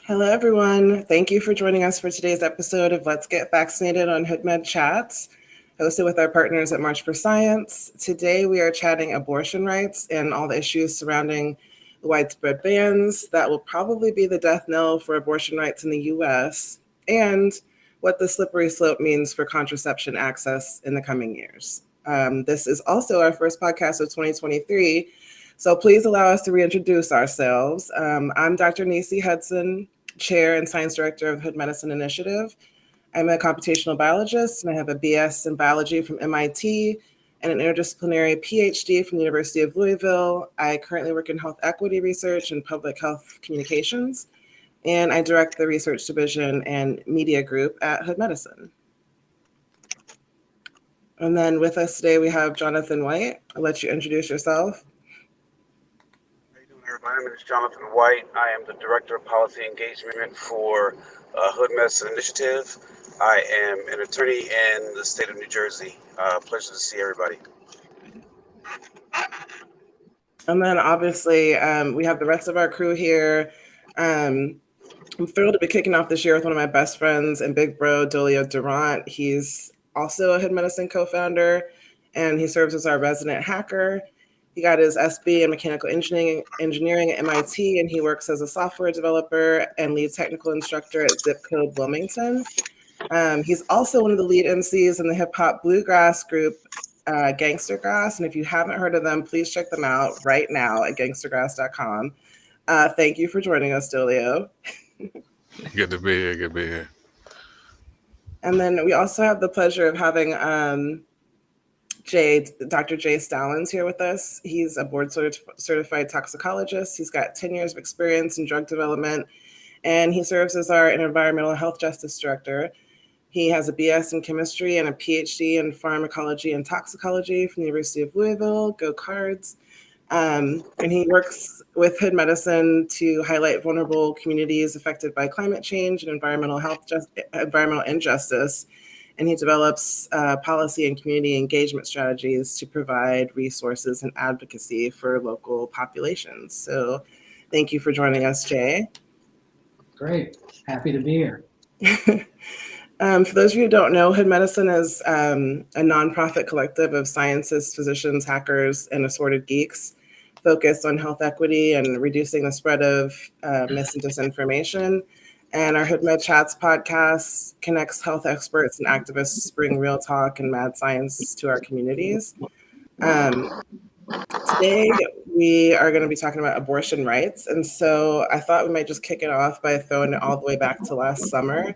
Hello, everyone. Thank you for joining us for today's episode of Let's Get Vaccinated on HoodMed Chats, hosted with our partners at March for Science. Today, we are chatting abortion rights and all the issues surrounding the widespread bans that will probably be the death knell for abortion rights in the US, and what the slippery slope means for contraception access in the coming years. This is also our first podcast of 2023. So please allow us to reintroduce ourselves. I'm Dr. Nisi Hudson, Chair and Science Director of Hood Medicine Initiative. I'm a computational biologist, and I have a BS in biology from MIT and an interdisciplinary PhD from the University of Louisville. I currently work in health equity research and public health communications, and I direct the research division and media group at Hood Medicine. And then with us today, we have Jonathan White. I'll let you introduce yourself. How you doing, everybody? My name is Jonathan White. I am the Director of Policy Engagement for Hood Medicine Initiative. I am an attorney in the state of New Jersey. Pleasure to see everybody. And then obviously we have the rest of our crew here. I'm thrilled to be kicking off this year with one of my best friends and big bro, Dolio Durant. He's also a Hood Medicine co-founder, and he serves as our resident hacker. He got his SB in mechanical engineering at MIT, and he works as a software developer and lead technical instructor at Zip Code Wilmington. He's also one of the lead MCs in the hip hop bluegrass group Gangster Grass. And if you haven't heard of them, please check them out right now at gangstergrass.com. Thank you for joining us, Dolio. Good to be here. Good to be here. And then we also have the pleasure of having Dr. Jay Stallings here with us. He's a board certified toxicologist. He's got 10 years of experience in drug development, and he serves as our environmental health justice director. He has a BS in chemistry and a PhD in pharmacology and toxicology from the University of Louisville. Go Cards. And he works with Hood Medicine to highlight vulnerable communities affected by climate change and environmental injustice. And he develops policy and community engagement strategies to provide resources and advocacy for local populations. So thank you for joining us, Jay. Great. Happy to be here. For those of you who don't know, Hood Medicine is a nonprofit collective of scientists, physicians, hackers, and assorted geeks focused on health equity and reducing the spread of mis and disinformation. And our Hood Med Chats podcast connects health experts and activists to bring real talk and mad science to our communities. Today, we are going to be talking about abortion rights. And so I thought we might just kick it off by throwing it all the way back to last summer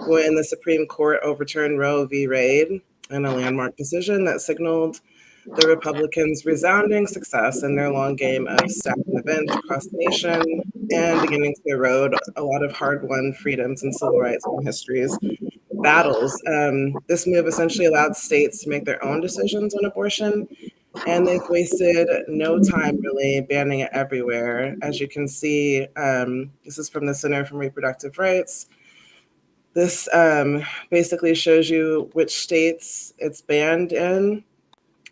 when the Supreme Court overturned Roe v. Wade in a landmark decision that signaled the Republicans' resounding success in their long game of stacking the bench across the nation and beginning to erode a lot of hard-won freedoms and civil rights from history's battles. This move essentially allowed states to make their own decisions on abortion, and they've wasted no time really banning it everywhere. As you can see, this is from the Center for Reproductive Rights. This basically shows you which states it's banned in.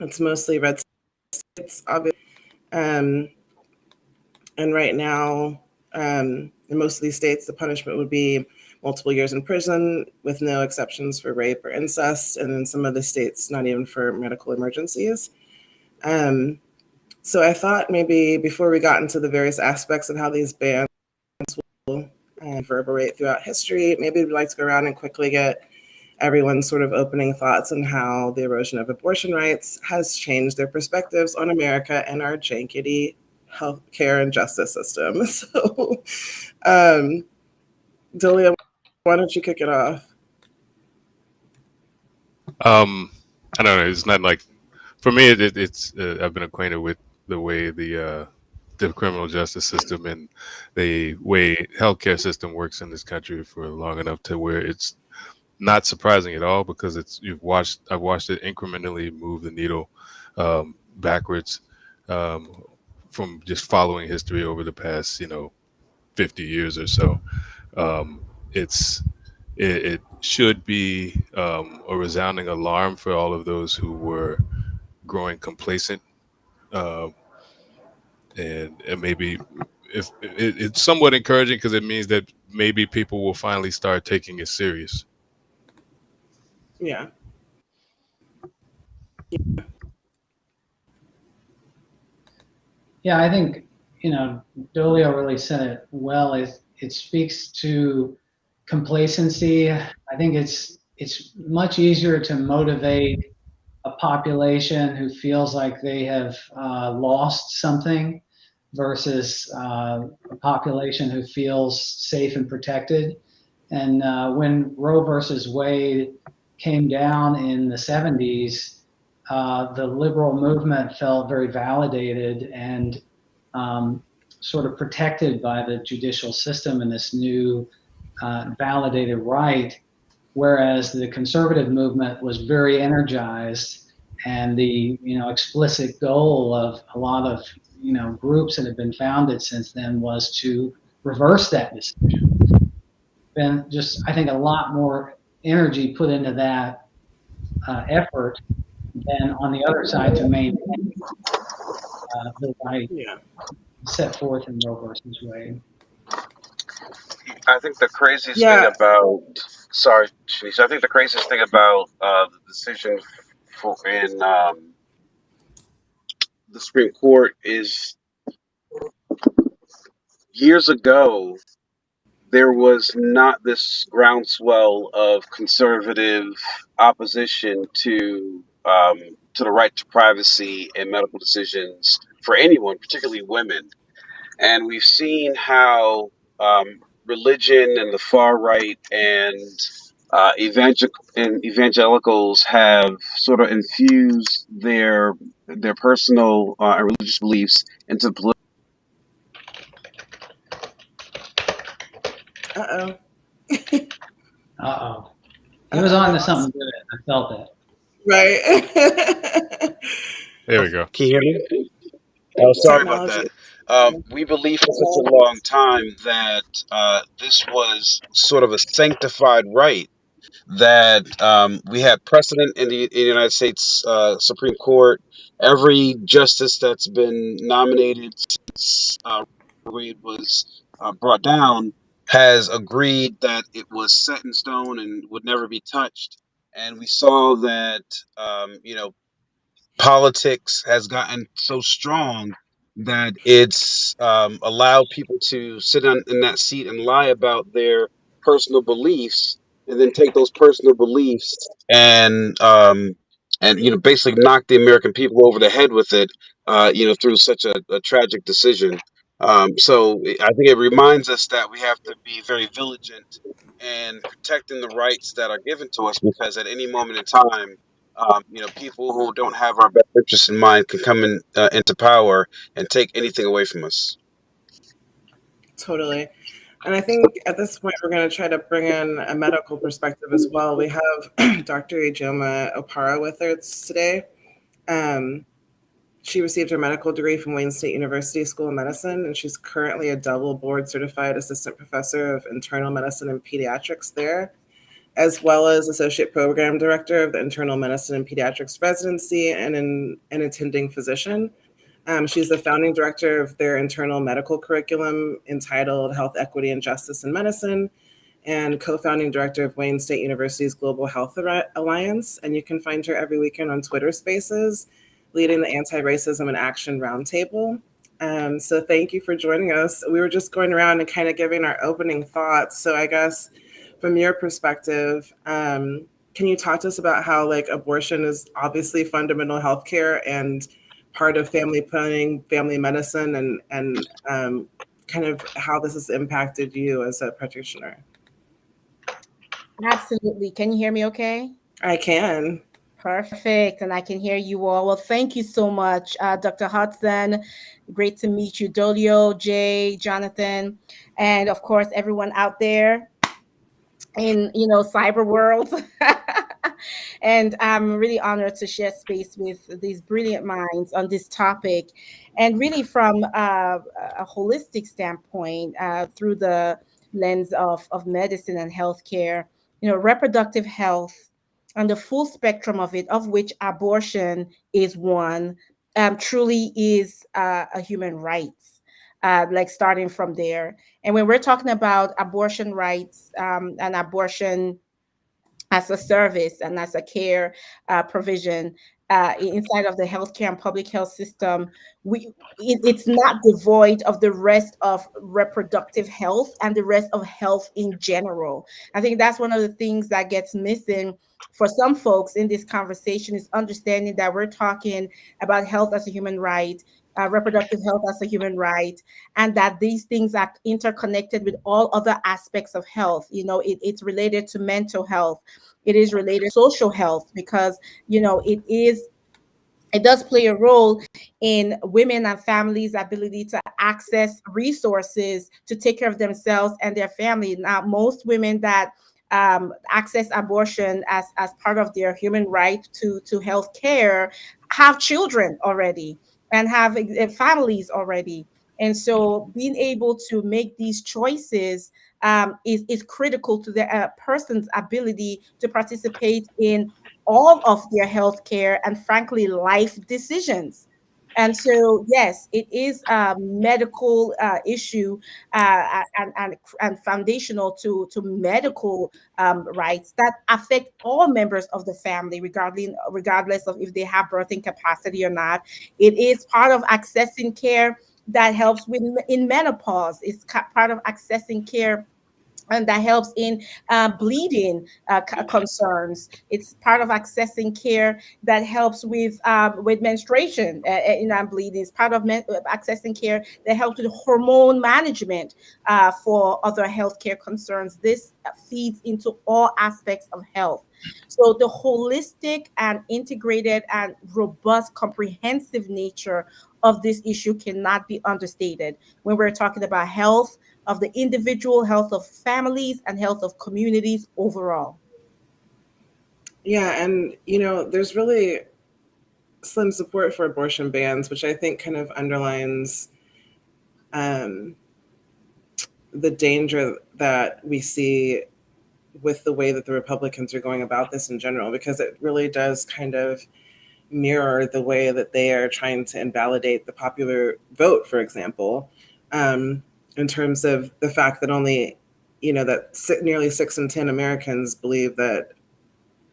It's mostly red states, obviously. And right now, in most of these states, the punishment would be multiple years in prison with no exceptions for rape or incest. And in some of the states, not even for medical emergencies. So I thought maybe before we got into the various aspects of how these bans will reverberate throughout history, maybe we'd like to go around and quickly get everyone's sort of opening thoughts on how the erosion of abortion rights has changed their perspectives on America and our jankety healthcare and justice system. So, Delia, why don't you kick it off? I don't know. It's not like, for me, it's I've been acquainted with the way the criminal justice system and the way healthcare system works in this country for long enough to where it's not surprising at all, because I've watched it incrementally move the needle backwards from just following history over the past 50 years or so. It should be a resounding alarm for all of those who were growing complacent, and maybe if it's somewhat encouraging, because it means that maybe people will finally start taking it serious. Yeah. Yeah, I think, Dolio really said it well. It speaks to complacency. I think it's much easier to motivate a population who feels like they have lost something versus a population who feels safe and protected. And when Roe versus Wade came down in the 70s, the liberal movement felt very validated and sort of protected by the judicial system and this new validated right, whereas the conservative movement was very energized, and the explicit goal of a lot of groups that have been founded since then was to reverse that decision. Been just, I think, a lot more energy put into that effort than on the other side to maintain the right set forth in Roe versus Wade. I think the craziest thing about, sorry, Shanice, I think the craziest thing about the decision in the Supreme Court is years ago, there was not this groundswell of conservative opposition to the right to privacy and medical decisions for anyone, particularly women. And we've seen how religion and the far right and evangelicals have sort of infused their personal and religious beliefs into political. Uh-oh. Uh-oh. He was on to something good. I felt it. Right. There we go. Can you hear me? Oh, sorry about that. We believe for such a long time that this was sort of a sanctified right, that we had precedent in the United States Supreme Court. Every justice that's been nominated since Wade was brought down has agreed that it was set in stone and would never be touched. And we saw that, politics has gotten so strong that it's allowed people to sit in that seat and lie about their personal beliefs, and then take those personal beliefs and basically knock the American people over the head with it, through such a tragic decision. So I think it reminds us that we have to be very vigilant in protecting the rights that are given to us, because at any moment in time, people who don't have our best interests in mind can come into power and take anything away from us. Totally. And I think at this point, we're going to try to bring in a medical perspective as well. We have Dr. Ijoma Opara with us today. She received her medical degree from Wayne State University School of Medicine, and she's currently a double board certified assistant professor of internal medicine and pediatrics there, as well as associate program director of the internal medicine and pediatrics residency and an attending physician. She's the founding director of their internal medical curriculum entitled Health, Equity, and Justice in Medicine, and co-founding director of Wayne State University's Global Health Alliance. And you can find her every weekend on Twitter Spaces, leading the Anti-Racism and Action Roundtable. So thank you for joining us. We were just going around and kind of giving our opening thoughts. So I guess from your perspective, can you talk to us about how abortion is obviously fundamental healthcare and part of family planning, family medicine, and kind of how this has impacted you as a practitioner? Absolutely. Can you hear me okay? I can. Perfect. And I can hear you all. Well, thank you so much, Dr. Hudson. Great to meet you, Dolio, Jay, Jonathan, and of course, everyone out there in, cyber world. And I'm really honored to share space with these brilliant minds on this topic. And really from a holistic standpoint, through the lens of medicine and healthcare, reproductive health and the full spectrum of it, of which abortion is one, truly is a human right. like starting from there. And when we're talking about abortion rights and abortion as a service and as a care provision inside of the healthcare and public health system, it's not devoid of the rest of reproductive health and the rest of health in general. I think that's one of the things that gets missing for some folks in this conversation, is understanding that we're talking about health as a human right, reproductive health as a human right, and that these things are interconnected with all other aspects of health. It's related to mental health, it is related to social health, because it does play a role in women and families' ability to access resources to take care of themselves and their family. Now, most women that access abortion as part of their human right to health care have children already and have families already. And so being able to make these choices is critical to the person's ability to participate in all of their health care and, frankly, life decisions. And so, yes, it is a medical issue and foundational to medical rights that affect all members of the family, regardless of if they have birthing capacity or not. It is part of accessing care that helps with in menopause. It's part of accessing care and that helps in bleeding concerns. It's part of accessing care that helps with menstruation in bleeding. It's part of accessing care that helps with hormone management for other healthcare concerns. This feeds into all aspects of health. So the holistic and integrated and robust, comprehensive nature of this issue cannot be understated when we're talking about health of the individual, health of families, and health of communities overall. Yeah, and there's really slim support for abortion bans, which I think kind of underlines the danger that we see with the way that the Republicans are going about this in general, because it really does kind of mirror the way that they are trying to invalidate the popular vote, for example, in terms of the fact that only, that nearly 6 in 10 Americans believe that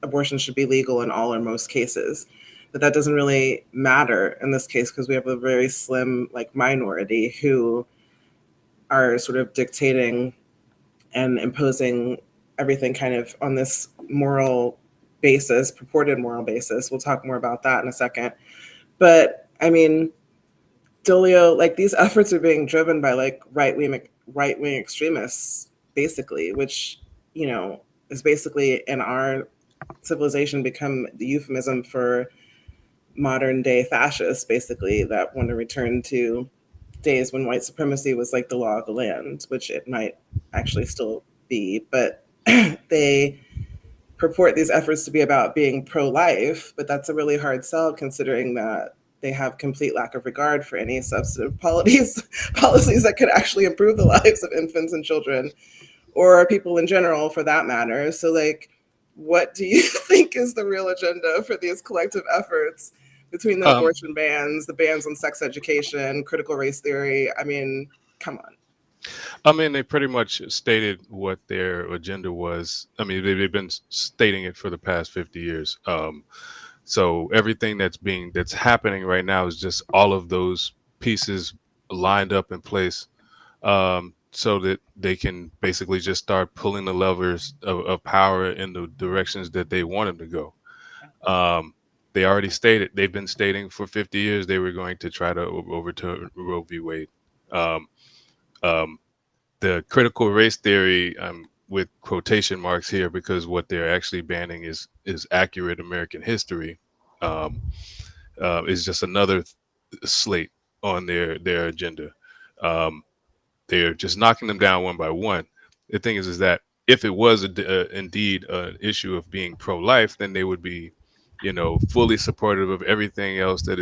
abortion should be legal in all or most cases. But that doesn't really matter in this case, because we have a very slim minority who are sort of dictating and imposing everything kind of on this moral basis, purported moral basis. We'll talk more about that in a second. But I mean, Dolio, these efforts are being driven by right-wing extremists, basically, which, is basically in our civilization become the euphemism for modern day fascists, basically, that want to return to days when white supremacy was like the law of the land, which it might actually still be, but they purport these efforts to be about being pro-life, but that's a really hard sell considering that they have complete lack of regard for any substantive policies that could actually improve the lives of infants and children, or people in general for that matter. So what do you think is the real agenda for these collective efforts between the abortion bans, the bans on sex education, critical race theory? I mean, come on. I mean, they pretty much stated what their agenda was. I mean, they've been stating it for the past 50 years. So everything that's happening right now is just all of those pieces lined up in place, so that they can basically just start pulling the levers of power in the directions that they want them to go. They already stated, they've been stating for 50 years they were going to try to overturn Roe v. Wade. Um, um, the critical race theory, with quotation marks here, because what they're actually banning is accurate American history, is just another slate on their agenda. They're just knocking them down one by one. The thing is that if it was indeed an issue of being pro-life, then they would be, fully supportive of everything else that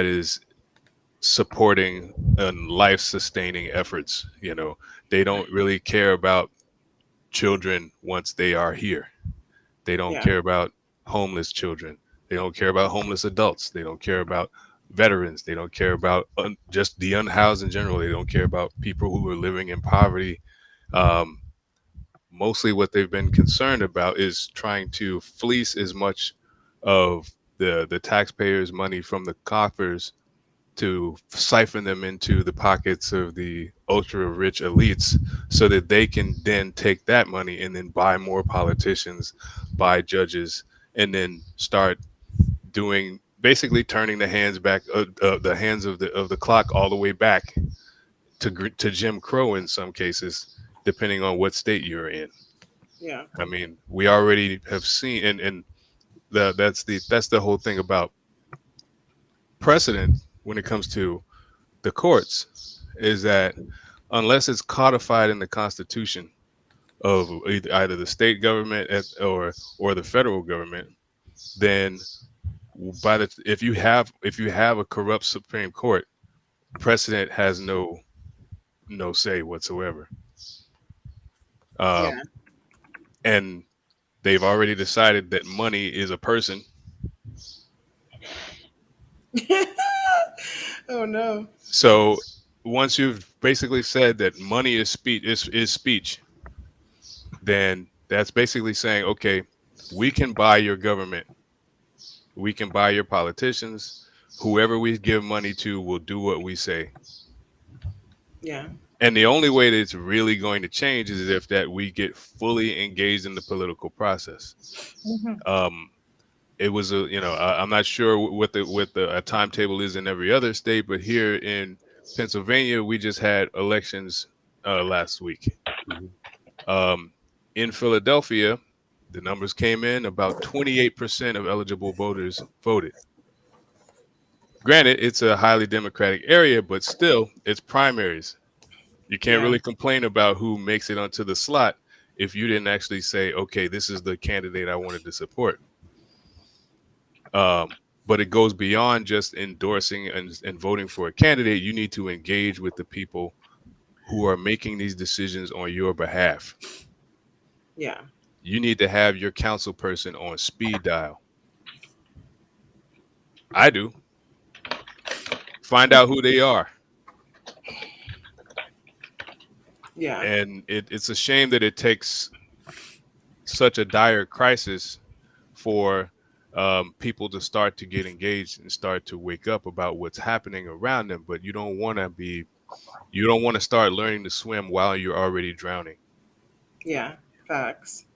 is supporting and life-sustaining efforts. They don't really care about children once they are here. They don't care about homeless children. They don't care about homeless adults. They don't care about veterans. They don't care about just the unhoused in general. They don't care about people who are living in poverty. Um, Mostly what they've been concerned about is trying to fleece as much of the taxpayers' money from the coffers to siphon them into the pockets of the ultra rich elites so that they can then take that money and then buy more politicians, buy judges, and then start doing basically turning the hands of the clock all the way back to Jim Crow in some cases, depending on what state you're in. Yeah. I mean, we already have seen, and that's the whole thing about precedent when it comes to the courts, is that unless it's codified in the Constitution of either the state government or the federal government, then if you have a corrupt Supreme Court, precedent has no say whatsoever. Yeah. And they've already decided that money is a person. Oh no. So once you've basically said that money is speech, then that's basically saying, okay, we can buy your government, we can buy your politicians, whoever we give money to will do what we say. Yeah. And the only way that it's really going to change is if that we get fully engaged in the political process. It was I'm not sure what the timetable is in every other state, but here in Pennsylvania, we just had elections last week. In Philadelphia, the numbers came in about 28% of eligible voters voted. Granted, it's a highly democratic area, but still, it's primaries. You can't really complain about who makes it onto the slot if you didn't actually say, okay, this is the candidate I wanted to support. But it goes beyond just endorsing and voting for a candidate. You need to engage with the people who are making these decisions on your behalf. Yeah. You need to have your council person on speed dial. I do. Find out who they are. Yeah. And it's a shame that it takes such a dire crisis for people to start to get engaged and start to wake up about what's happening around them. But you don't want to start learning to swim while you're already drowning. Yeah. Facts.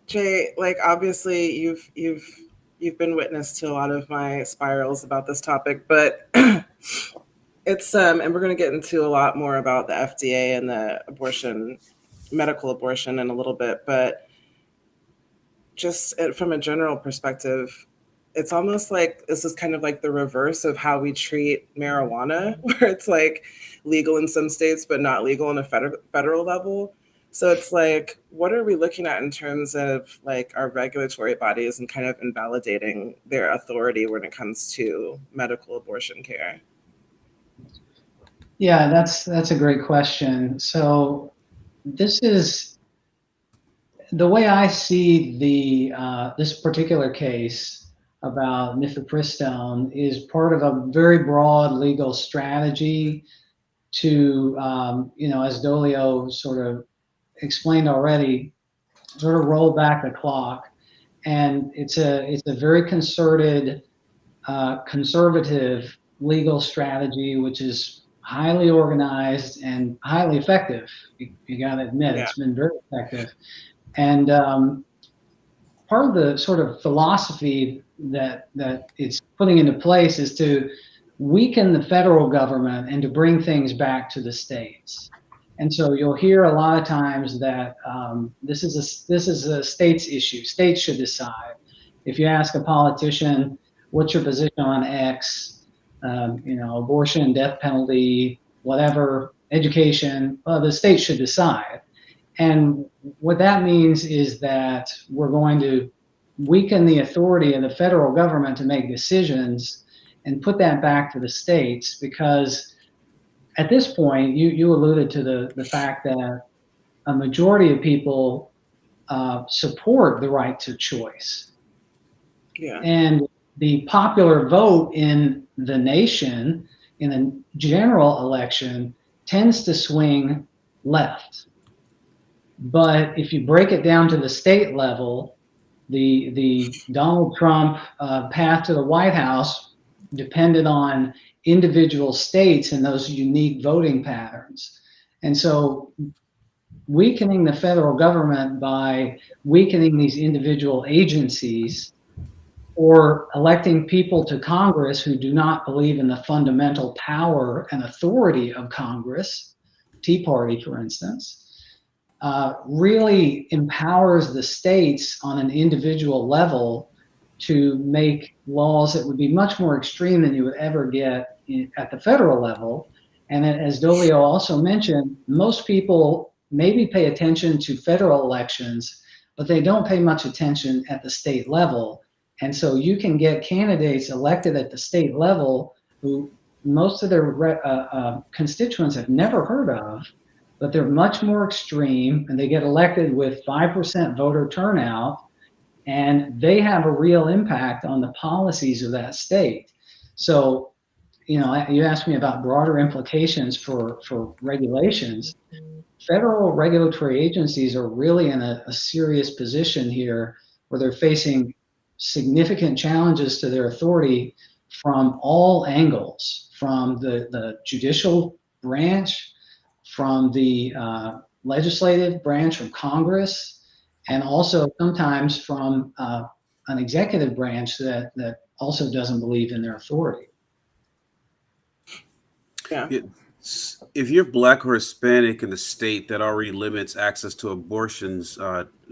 Jay, like obviously you've been witness to a lot of my spirals about this topic, but it's and we're going to get into a lot more about the FDA and the medical abortion in a little bit, but just from a general perspective, it's almost like this is kind of like the reverse of how we treat marijuana, where it's like legal in some states but not legal on a federal level. So it's like, what are we looking at in terms of like our regulatory bodies and kind of invalidating their authority when it comes to medical abortion care? Yeah, that's a great question. So this is the way I see this particular case about mifepristone is part of a very broad legal strategy to, as Dolio sort of explained already, sort of roll back the clock. And it's a very concerted, conservative legal strategy, which is highly organized and highly effective. You got to admit, It's been very effective. And part of the sort of philosophy that it's putting into place is to weaken the federal government and to bring things back to the states. And so you'll hear a lot of times that this is a state's issue. States should decide. If you ask a politician, what's your position on X, abortion, death penalty, whatever, education, well, the state should decide. And what that means is that we're going to weaken the authority of the federal government to make decisions and put that back to the states, because at this point, you alluded to the fact that a majority of people support the right to choice. Yeah. And the popular vote in the nation in a general election tends to swing left. But if you break it down to the state level, the Donald Trump path to the White House depended on individual states and those unique voting patterns. And so weakening the federal government by weakening these individual agencies or electing people to Congress who do not believe in the fundamental power and authority of Congress, Tea Party, for instance, really empowers the states on an individual level to make laws that would be much more extreme than you would ever get at the federal level. And as Dolio also mentioned, most people maybe pay attention to federal elections, but they don't pay much attention at the state level. And so you can get candidates elected at the state level who most of their constituents have never heard of, but they're much more extreme, and they get elected with 5% voter turnout, and they have a real impact on the policies of that state. So, you know, you asked me about broader implications for regulations. Federal regulatory agencies are really in a serious position here where they're facing significant challenges to their authority from all angles, from the judicial branch, from the legislative branch, from Congress, and also sometimes from an executive branch that also doesn't believe in their authority. Yeah. If you're Black or Hispanic in the state that already limits access to abortions,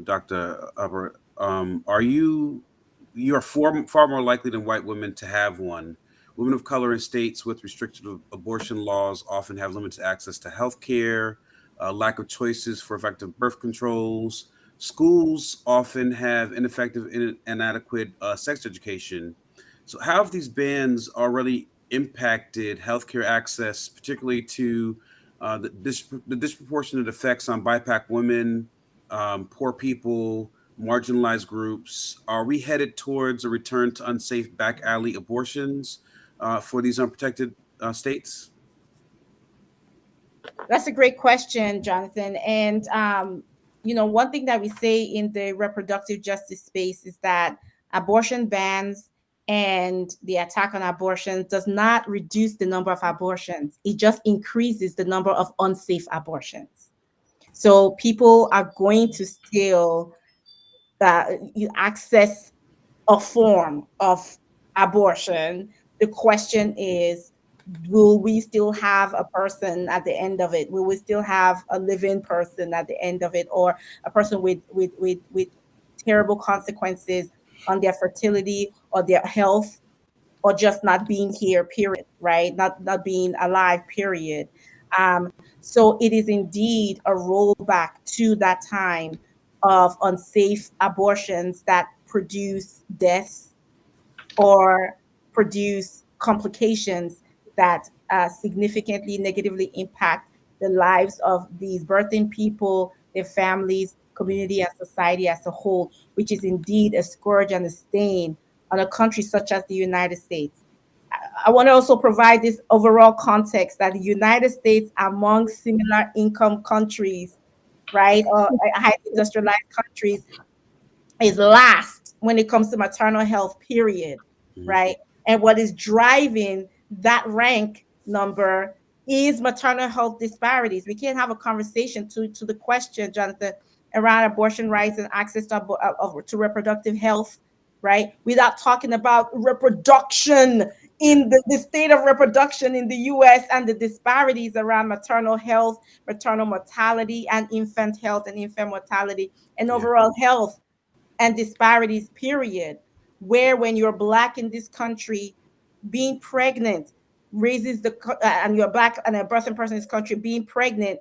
Dr. Upper, you are far more likely than white women to have one. Women of color in states with restrictive abortion laws often have limited access to health care, lack of choices for effective birth controls. Schools often have ineffective and inadequate sex education. So how have these bans already impacted healthcare access, particularly to the disproportionate effects on BIPOC women, poor people, marginalized groups? Are we headed towards a return to unsafe back alley abortions for these unprotected states? That's a great question, Jonathan. And, you know, one thing that we say in the reproductive justice space is that abortion bans and the attack on abortion does not reduce the number of abortions. It just increases the number of unsafe abortions. So people are going to still access a form of abortion. The question is, will we still have a person at the end of it? Will we still have a living person at the end of it, or a person with terrible consequences on their fertility or their health, or just not being here, period, right? Not being alive, period. So it is indeed a rollback to that time of unsafe abortions that produce deaths or produce complications that significantly negatively impact the lives of these birthing people, their families, community, and society as a whole, which is indeed a scourge and a stain on a country such as the United States. I want to also provide this overall context that the United States, among similar income countries, right, or high industrialized countries, is last when it comes to maternal health, period, right? And what is driving that rank number is maternal health disparities. We can't have a conversation to the question, Jonathan, around abortion rights and access to reproductive health, right, without talking about reproduction in the state of reproduction in the US and the disparities around maternal health, maternal mortality, and infant health and infant mortality, and overall health and disparities, period. Where when you're Black in this country, being pregnant raises and you're Black and a birthing person in this country, being pregnant,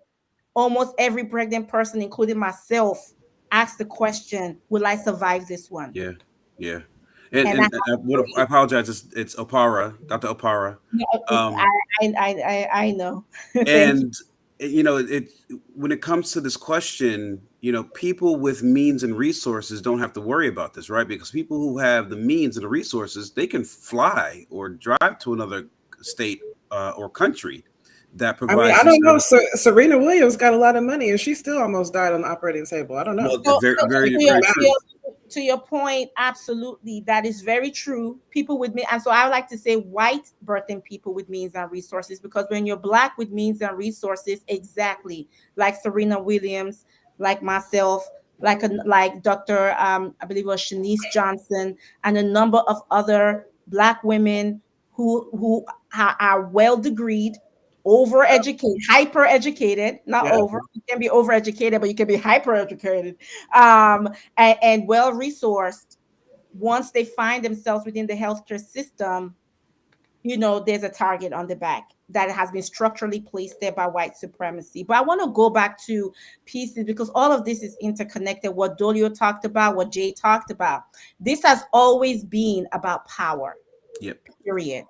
almost every pregnant person, including myself, asks the question, will I survive this one? Yeah, yeah. And I apologize. It's Opara, Dr. Opara. I know. And when it comes to this question, people with means and resources don't have to worry about this, right? Because people who have the means and the resources, they can fly or drive to another state or country that I mean, provides I some don't know. service. Serena Williams got a lot of money, and she still almost died on the operating table. I don't know. Well, very, very, very true. To your point, absolutely, that is very true. People with me, and so I would like to say white birthing people with means and resources, because when you're black with means and resources, exactly like Serena Williams, like myself, like Dr. I believe it was Shanice Johnson, and a number of other black women who are well degreed, overeducated, hyper educated, not Yeah. over. You can be overeducated, but you can be hyper educated, and well resourced. Once they find themselves within the healthcare system, there's a target on the back that has been structurally placed there by white supremacy. But I want to go back to pieces, because all of this is interconnected. What Dolio talked about, what Jay talked about, this has always been about power. Yep. Period.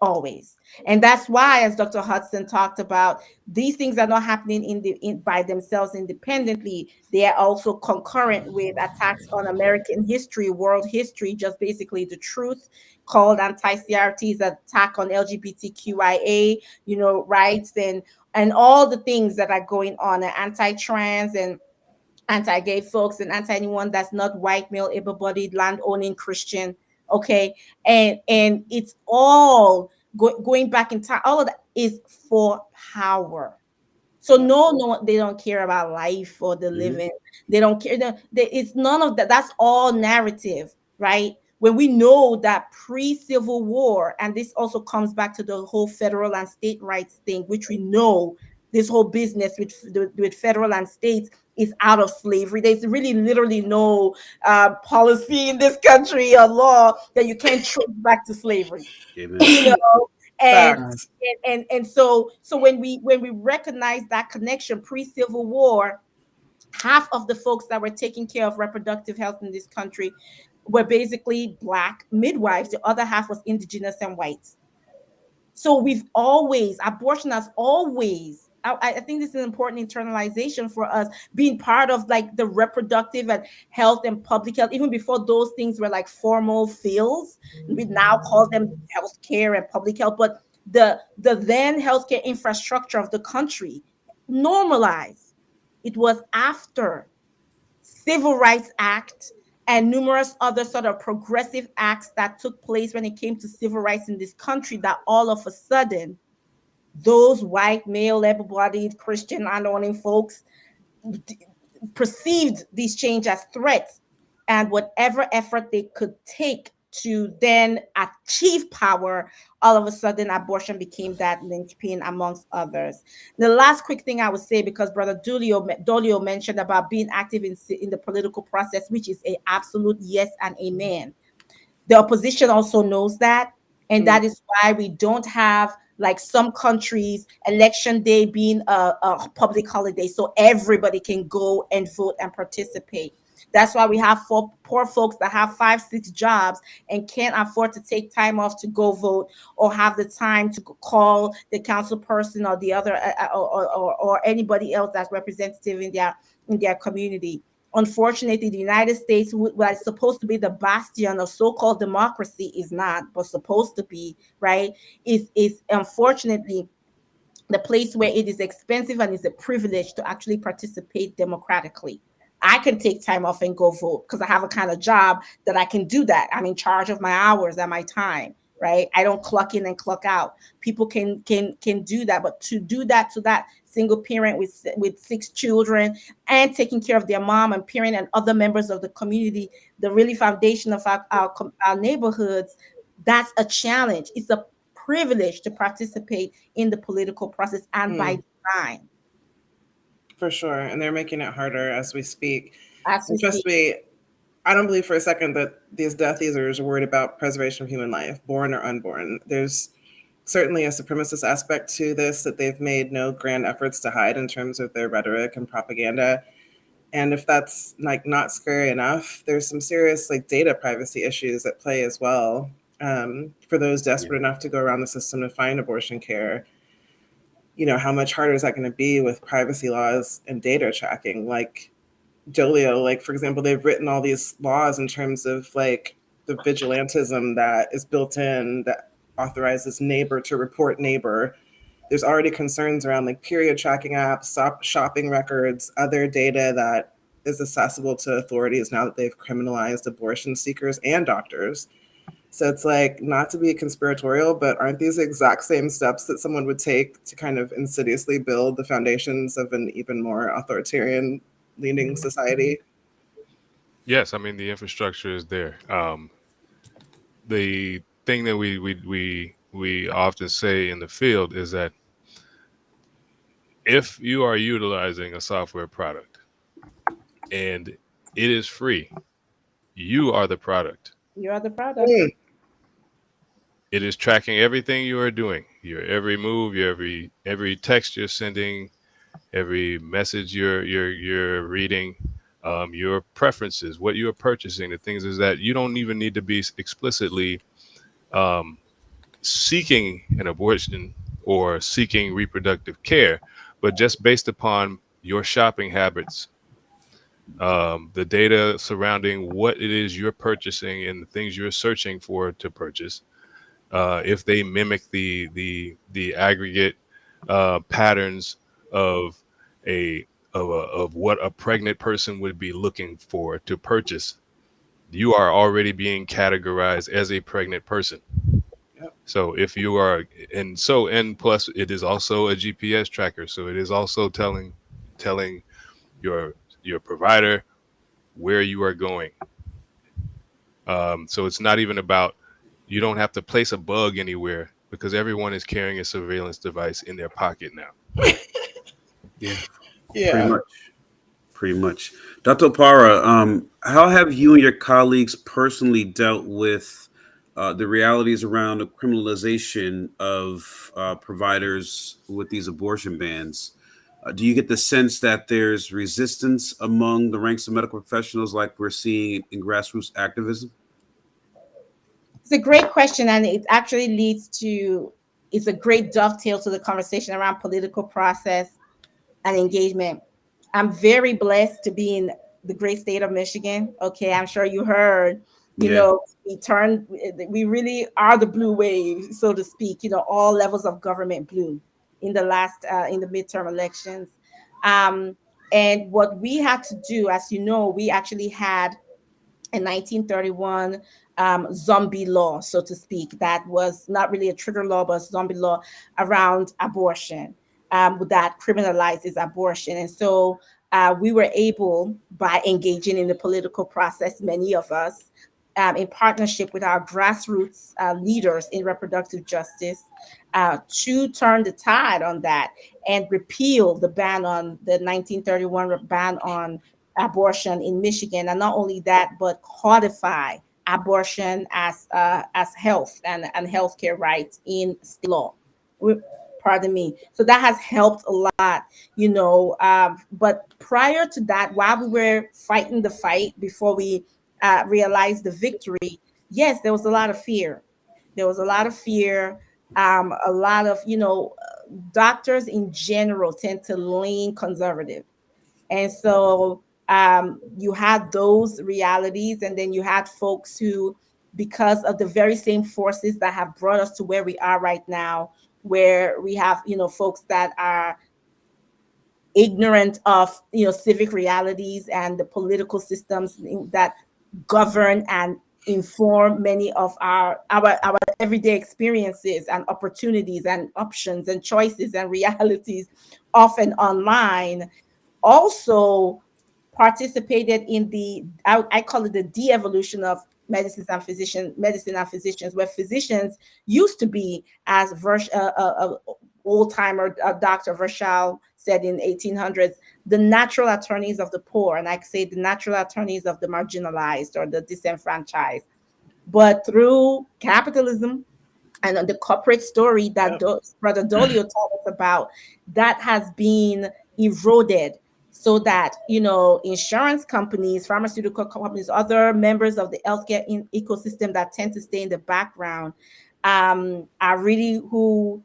Always. And that's why, as Dr. Hudson talked about, these things are not happening by themselves independently. They are also concurrent with attacks on American history, world history, just basically the truth, called anti-CRT's attack on LGBTQIA, rights, and all the things that are going on, and anti-trans and anti-gay folks and anti-anyone that's not white, male, able-bodied, land-owning Christian. Okay. And it's all going back in time. All of that is for power. So no, they don't care about life or the living. They don't care. It's none of that. That's all narrative, right? When we know that pre-Civil War, and this also comes back to the whole federal and state rights thing, which we know this whole business with federal and states is out of slavery. There's really literally no policy in this country or law that you can't trace back to slavery. Amen. And Facts. and so when we recognize that connection pre-Civil War, half of the folks that were taking care of reproductive health in this country were basically black midwives. The other half was indigenous and white. So abortion has always, I think this is an important internalization for us, being part of like the reproductive and health and public health, even before those things were like formal fields. We now call them healthcare and public health, but the then healthcare infrastructure of the country normalized. It was after Civil Rights Act and numerous other sort of progressive acts that took place when it came to civil rights in this country that all of a sudden those white, male, able-bodied, Christian, landowning folks perceived these change as threats, and whatever effort they could take to then achieve power, all of a sudden abortion became that linchpin amongst others. The last quick thing I would say, because Brother Dolio mentioned about being active in the political process, which is a absolute yes and amen. The opposition also knows that, and that is why we don't have, like some countries, election day being a public holiday so everybody can go and vote and participate. That's why we have poor folks that have 5-6 jobs and can't afford to take time off to go vote, or have the time to call the council person or the other or anybody else that's representative in their community. Unfortunately, the United States, what is supposed to be the bastion of so-called democracy, is not, but supposed to be, right? Is unfortunately the place where it is expensive and is a privilege to actually participate democratically. I can take time off and go vote because I have a kind of job that I can do that. I'm in charge of my hours and my time, right? I don't clock in and clock out. People can do that, but to do that to that single parent with 6 children and taking care of their mom and parent and other members of the community, the really foundation of our neighborhoods, that's a challenge. It's a privilege to participate in the political process, and by design. For sure. And they're making it harder as we speak. As we And trust speak. me, I don't believe for a second that these Death Eaters are worried about preservation of human life, born or unborn. There's certainly a supremacist aspect to this that they've made no grand efforts to hide in terms of their rhetoric and propaganda. And if that's like not scary enough, there's some serious like data privacy issues at play as well, for those desperate enough to go around the system to find abortion care. how much harder is that going to be with privacy laws and data tracking? Like Dolio, like for example, they've written all these laws in terms of like the vigilantism that is built in that authorizes neighbor to report neighbor. There's already concerns around like period tracking apps, shopping records, other data that is accessible to authorities now that they've criminalized abortion seekers and doctors. So it's like, not to be conspiratorial, but aren't these the exact same steps that someone would take to kind of insidiously build the foundations of an even more authoritarian leaning society? Yes, I mean the infrastructure is there. The thing that we often say in the field is that if you are utilizing a software product and it is free, you are the product. You are the product. Mm, It is tracking everything you are doing, your every move, your every text you're sending, every message you're reading, your preferences, what you are purchasing. The things is that you don't even need to be explicitly um, seeking an abortion or seeking reproductive care, but just based upon your shopping habits, the data surrounding what it is you're purchasing and the things you're searching for to purchase, if they mimic the aggregate patterns of of what a pregnant person would be looking for to purchase, you are already being categorized as a pregnant person. yep. So if you are, and plus it is also a GPS tracker, so it is also telling your provider where you are going. So it's not even about, you don't have to place a bug anywhere because everyone is carrying a surveillance device in their pocket now. Yeah, pretty Yeah. much. Pretty much. Dr. Opara, how have you and your colleagues personally dealt with the realities around the criminalization of providers with these abortion bans? Do you get the sense that there's resistance among the ranks of medical professionals like we're seeing in grassroots activism? It's a great question, and it actually leads to, it's a great dovetail to the conversation around political process and engagement. I'm very blessed to be in the great state of Michigan. Okay, I'm sure you heard, Yeah. we really are the blue wave, so to speak, all levels of government blue in the midterm elections. Um, and what we had to do, as you know, we actually had a 1931 zombie law, so to speak, that was not really a trigger law, but a zombie law around abortion, that criminalizes abortion. And so we were able, by engaging in the political process, many of us, in partnership with our grassroots leaders in reproductive justice, to turn the tide on that and repeal the 1931 ban on abortion in Michigan, and not only that, but codify abortion as health and healthcare rights in state law. Pardon me. So that has helped a lot, But prior to that, while we were fighting the fight before we realized the victory, yes, there was a lot of fear. There was a lot of fear. A lot of, doctors in general tend to lean conservative. And so you had those realities, and then you had folks who, because of the very same forces that have brought us to where we are right now, where we have, folks that are ignorant of, civic realities and the political systems that govern and inform many of our everyday experiences and opportunities and options and choices and realities, often online, also participated in I call it the de-evolution of medicine and physicians, where physicians used to be, as old timer Dr. Virchow said in 1800s, the natural attorneys of the poor, and I say the natural attorneys of the marginalized or the disenfranchised. But through capitalism and the corporate story that Yep. Brother Dolio told us about, that has been eroded, so that, insurance companies, pharmaceutical companies, other members of the healthcare ecosystem that tend to stay in the background, are really who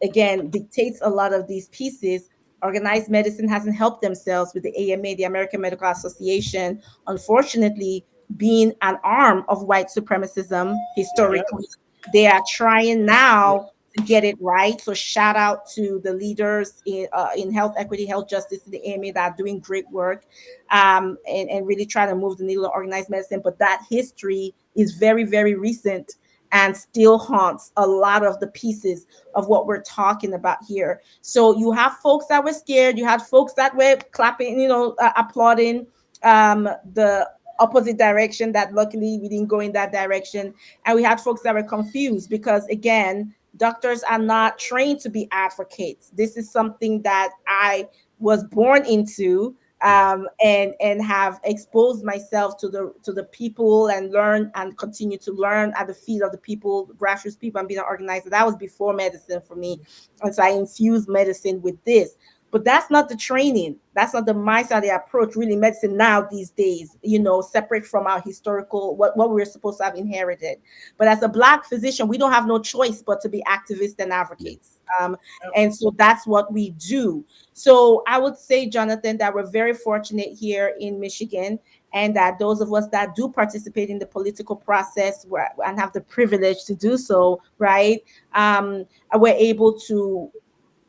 again dictates a lot of these pieces. Organized medicine hasn't helped themselves with the AMA, the American Medical Association, unfortunately, being an arm of white supremacism Yeah. historically. They are trying now to get it right. So shout out to the leaders in health equity, health justice, in the AMA that are doing great work, and really trying to move the needle of organized medicine. But that history is very, very recent and still haunts a lot of the pieces of what we're talking about here. So you have folks that were scared, you had folks that were clapping, applauding the opposite direction, that luckily we didn't go in that direction. And we had folks that were confused because, again, doctors are not trained to be advocates. This is something that I was born into, and have exposed myself to the people and learn and continue to learn at the feet of the people, grassroots people, and being an organizer. That was before medicine for me, and so I infused medicine with this. But that's not the training. That's not the mindset, the approach. Really, medicine now these days, separate from our historical what we were supposed to have inherited. But as a Black physician, we don't have no choice but to be activists and advocates. And so that's what we do. So I would say, Jonathan, that we're very fortunate here in Michigan, and that those of us that do participate in the political process and have the privilege to do so, right, we're able to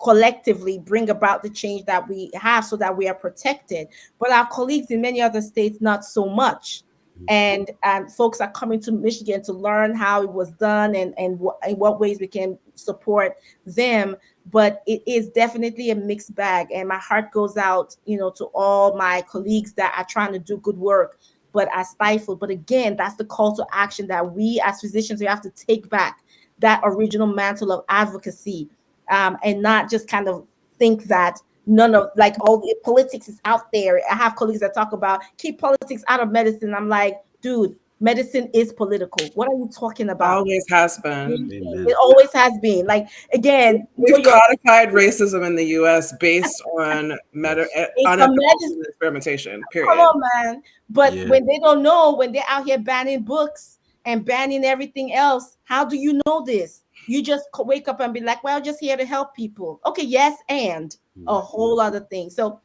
collectively bring about the change that we have so that we are protected. But our colleagues in many other states, not so much. And folks are coming to Michigan to learn how it was done, and in what ways we can support them. But it is definitely a mixed bag. And my heart goes out, to all my colleagues that are trying to do good work, but are stifled. But again, that's the call to action that we as physicians, we have to take back that original mantle of advocacy, and not just kind of think that none of, like, all the politics is out there. I have colleagues that talk about keep politics out of medicine. I'm like, dude, medicine is political. What are you talking about? Always has been. It always has been. Like, again, We've codified racism in the U.S. based on unethical experimentation. Period. Come on, man. But when they don't know, when they're out here banning books and banning everything else, how do you know this? You just wake up and be like, well, just here to help people. Okay, yes, and a whole other thing. So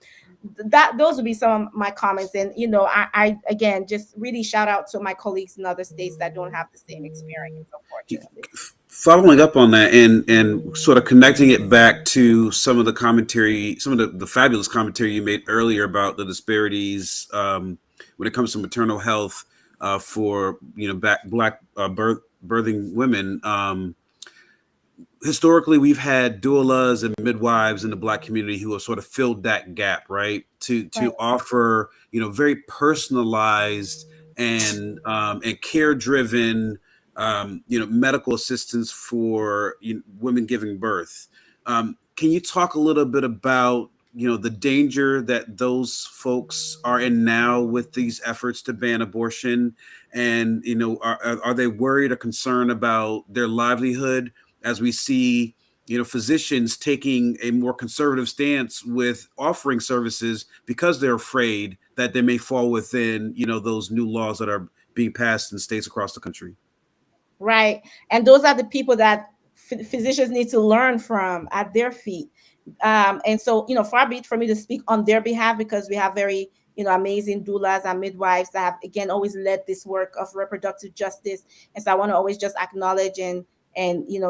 those would be some of my comments. And I again just really shout out to my colleagues in other states that don't have the same experience, unfortunately. Following up on that, and sort of connecting it back to some of the commentary, some of the fabulous commentary you made earlier about the disparities when it comes to maternal health for Black birthing women. Historically, we've had doulas and midwives in the Black community who have sort of filled that gap, right? To offer, very personalized and care driven, medical assistance for women giving birth. Can you talk a little bit about the danger that those folks are in now with these efforts to ban abortion, and are they worried or concerned about their livelihood as we see physicians taking a more conservative stance with offering services because they're afraid that they may fall within those new laws that are being passed in states across the country? Right. And those are the people that physicians need to learn from at their feet. And so, far be it for me to speak on their behalf, because we have very, amazing doulas and midwives that have, again, always led this work of reproductive justice. And so I want to always just acknowledge and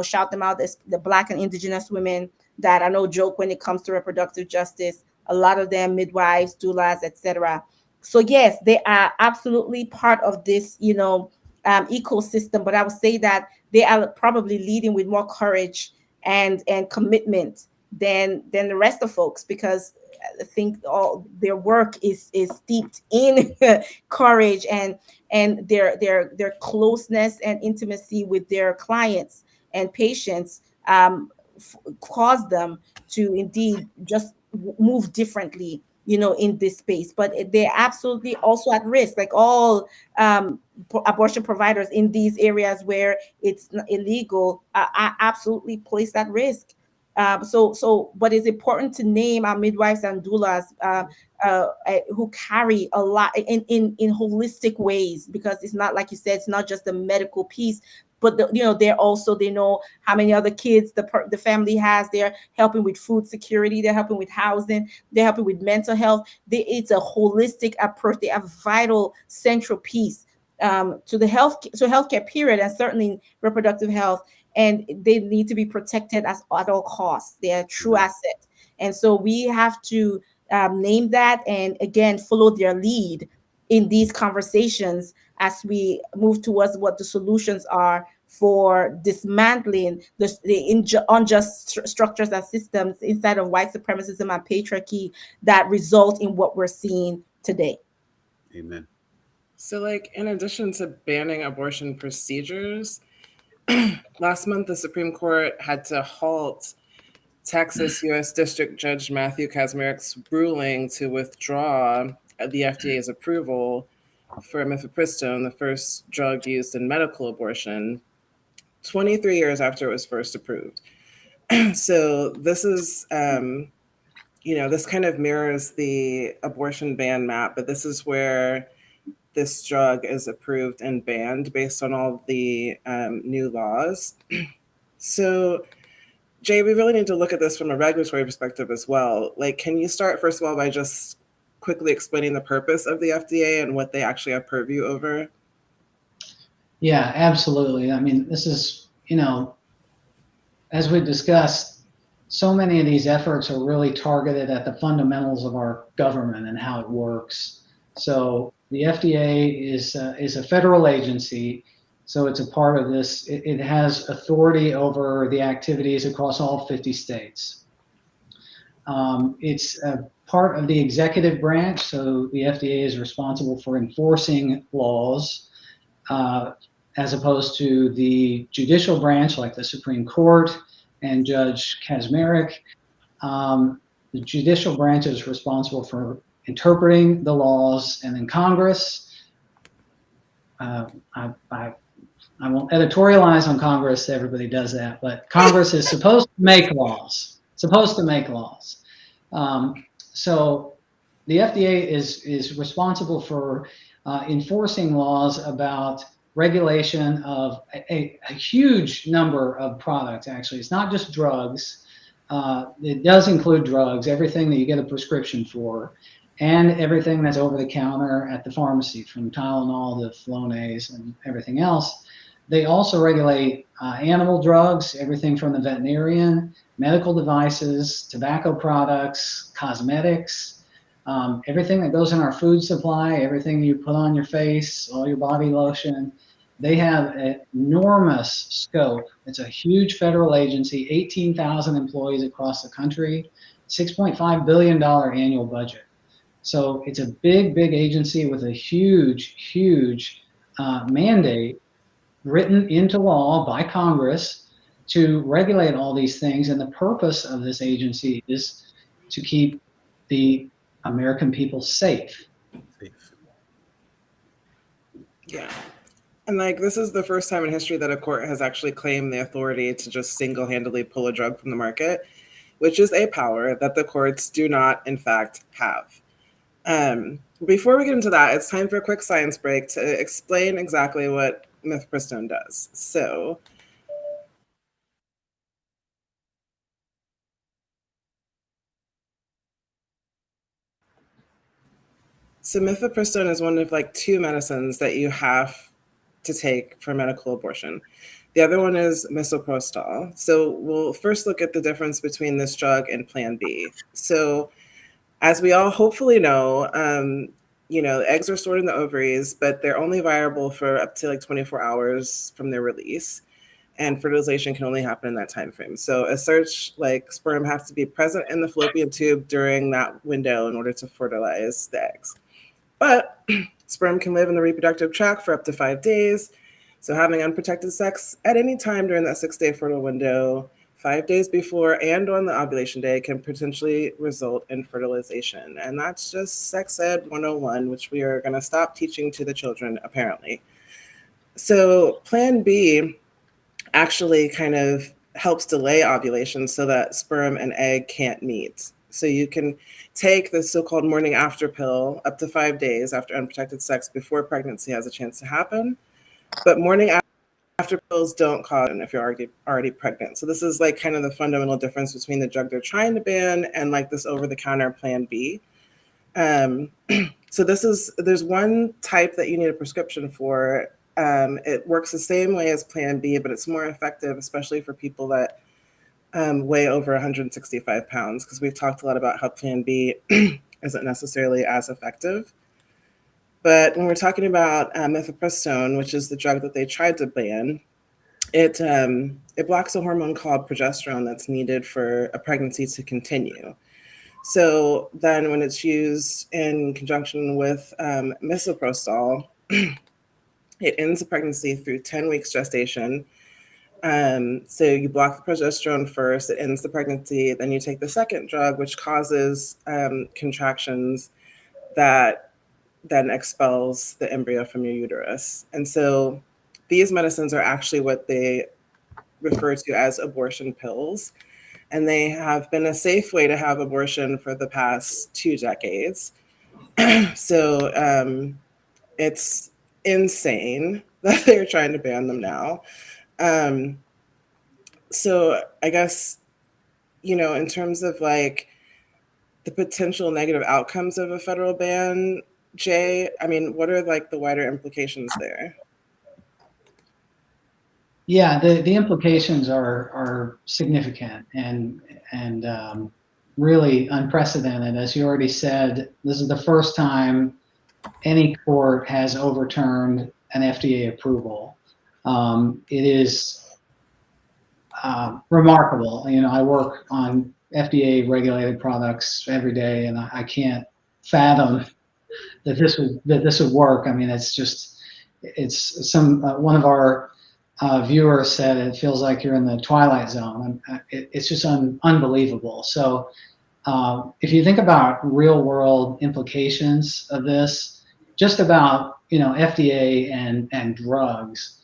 shout them out as the Black and Indigenous women that are no joke when it comes to reproductive justice. A lot of them midwives, doulas, etc. So yes, they are absolutely part of this, ecosystem. But I would say that they are probably leading with more courage and commitment than the rest of folks, because I think all their work is steeped in courage and their closeness and intimacy with their clients and patients cause them to indeed just move differently, in this space. But they're absolutely also at risk, like all abortion providers in these areas where it's illegal are absolutely placed at risk. But it's important to name our midwives and doulas who carry a lot in holistic ways, because it's not, like you said, it's not just the medical piece, but they're also, they know how many other kids the family has. They're helping with food security, they're helping with housing, they're helping with mental health. It's a holistic approach. They are vital central piece to the healthcare period, and certainly reproductive health. And they need to be protected at all costs. They're a true asset, and so we have to name that, and again follow their lead in these conversations as we move towards what the solutions are for dismantling the unjust structures and systems inside of white supremacism and patriarchy that result in what we're seeing today. Amen. So, like, in addition to banning abortion procedures, last month the Supreme Court had to halt Texas U.S. District Judge Matthew Kacsmarik's ruling to withdraw the FDA's approval for mifepristone, the first drug used in medical abortion, 23 years after it was first approved. So this is, this kind of mirrors the abortion ban map, but this is where this drug is approved and banned based on all the new laws. So, Jay, we really need to look at this from a regulatory perspective as well. Like, can you start, first of all, by just quickly explaining the purpose of the FDA and what they actually have purview over? Yeah, absolutely. I mean, this is, as we discussed, so many of these efforts are really targeted at the fundamentals of our government and how it works. So the FDA is a federal agency, so it's a part of this. It has authority over the activities across all 50 states. It's a part of the executive branch, so the FDA is responsible for enforcing laws, as opposed to the judicial branch, like the Supreme Court and Judge Kacsmarik. The judicial branch is responsible for interpreting the laws, and then Congress, I won't editorialize on Congress, everybody does that, but Congress is supposed to make laws, so the FDA is responsible for enforcing laws about regulation of a huge number of products. Actually, it's not just drugs. It does include drugs, everything that you get a prescription for, and everything that's over the counter at the pharmacy, from Tylenol to Flonase and everything else. They also regulate animal drugs, everything from the veterinarian, medical devices, tobacco products, cosmetics, everything that goes in our food supply, everything you put on your face, all your body lotion. They have an enormous scope. It's a huge federal agency, 18,000 employees across the country, $6.5 billion annual budget. So it's a big, big agency with a huge, huge mandate written into law by Congress to regulate all these things. And the purpose of this agency is to keep the American people safe. Yeah. And like, this is the first time in history that a court has actually claimed the authority to just single-handedly pull a drug from the market, which is a power that the courts do not, in fact, have. Before we get into that, it's time for a quick science break to explain exactly what mifepristone does. So mifepristone is one of like two medicines that you have to take for medical abortion. The other one is misoprostol. So we'll first look at the difference between this drug and Plan B. So as we all hopefully know, eggs are stored in the ovaries, but they're only viable for up to like 24 hours from their release. And fertilization can only happen in that time frame. So a search like sperm has to be present in the fallopian tube during that window in order to fertilize the eggs. But sperm can live in the reproductive tract for up to 5 days. So having unprotected sex at any time during that 6-day fertile window, 5 days before and on the ovulation day, can potentially result in fertilization. And that's just sex ed 101, which we are going to stop teaching to the children, apparently. So Plan B actually kind of helps delay ovulation so that sperm and egg can't meet. So you can take the so-called morning after pill up to 5 days after unprotected sex before pregnancy has a chance to happen. But morning after pills don't cause it if you're already pregnant. So this is like kind of the fundamental difference between the drug they're trying to ban and like this over-the-counter Plan B. So there's one type that you need a prescription for. It works the same way as Plan B, but it's more effective, especially for people that weigh over 165 pounds, because we've talked a lot about how Plan B isn't necessarily as effective. But when we're talking about mifepristone, which is the drug that they tried to ban, it blocks a hormone called progesterone that's needed for a pregnancy to continue. So then when it's used in conjunction with misoprostol, it ends the pregnancy through 10 weeks gestation. So you block the progesterone first, it ends the pregnancy, then you take the second drug, which causes contractions that then expels the embryo from your uterus. And so these medicines are actually what they refer to as abortion pills. And they have been a safe way to have abortion for the past 2 decades. So it's insane that they're trying to ban them now. So I guess, in terms of like the potential negative outcomes of a federal ban, Jay, I mean, what are like the wider implications there? Yeah, the implications are significant and really unprecedented. As you already said, this is the first time any court has overturned an FDA approval. It is remarkable. I work on FDA regulated products every day, and I can't fathom that this would work. I mean, one of our viewers said it feels like you're in the Twilight Zone. It's just unbelievable. So if you think about real world implications of this, just about FDA and drugs,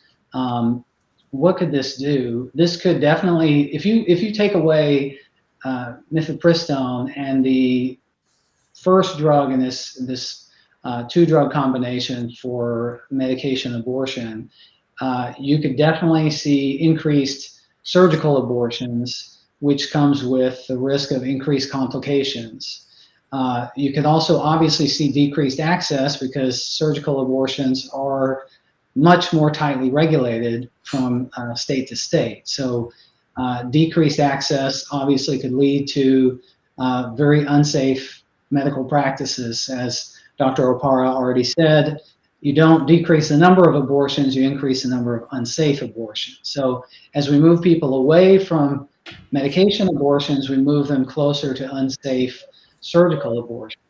what could this do? This could definitely, if you take away mifepristone and the first drug in this 2-drug combination for medication abortion, you could definitely see increased surgical abortions, which comes with the risk of increased complications. You could also obviously see decreased access because surgical abortions are much more tightly regulated from state to state. So decreased access obviously could lead to very unsafe medical practices. As Dr. Opara already said, you don't decrease the number of abortions, you increase the number of unsafe abortions. So as we move people away from medication abortions, we move them closer to unsafe surgical abortions.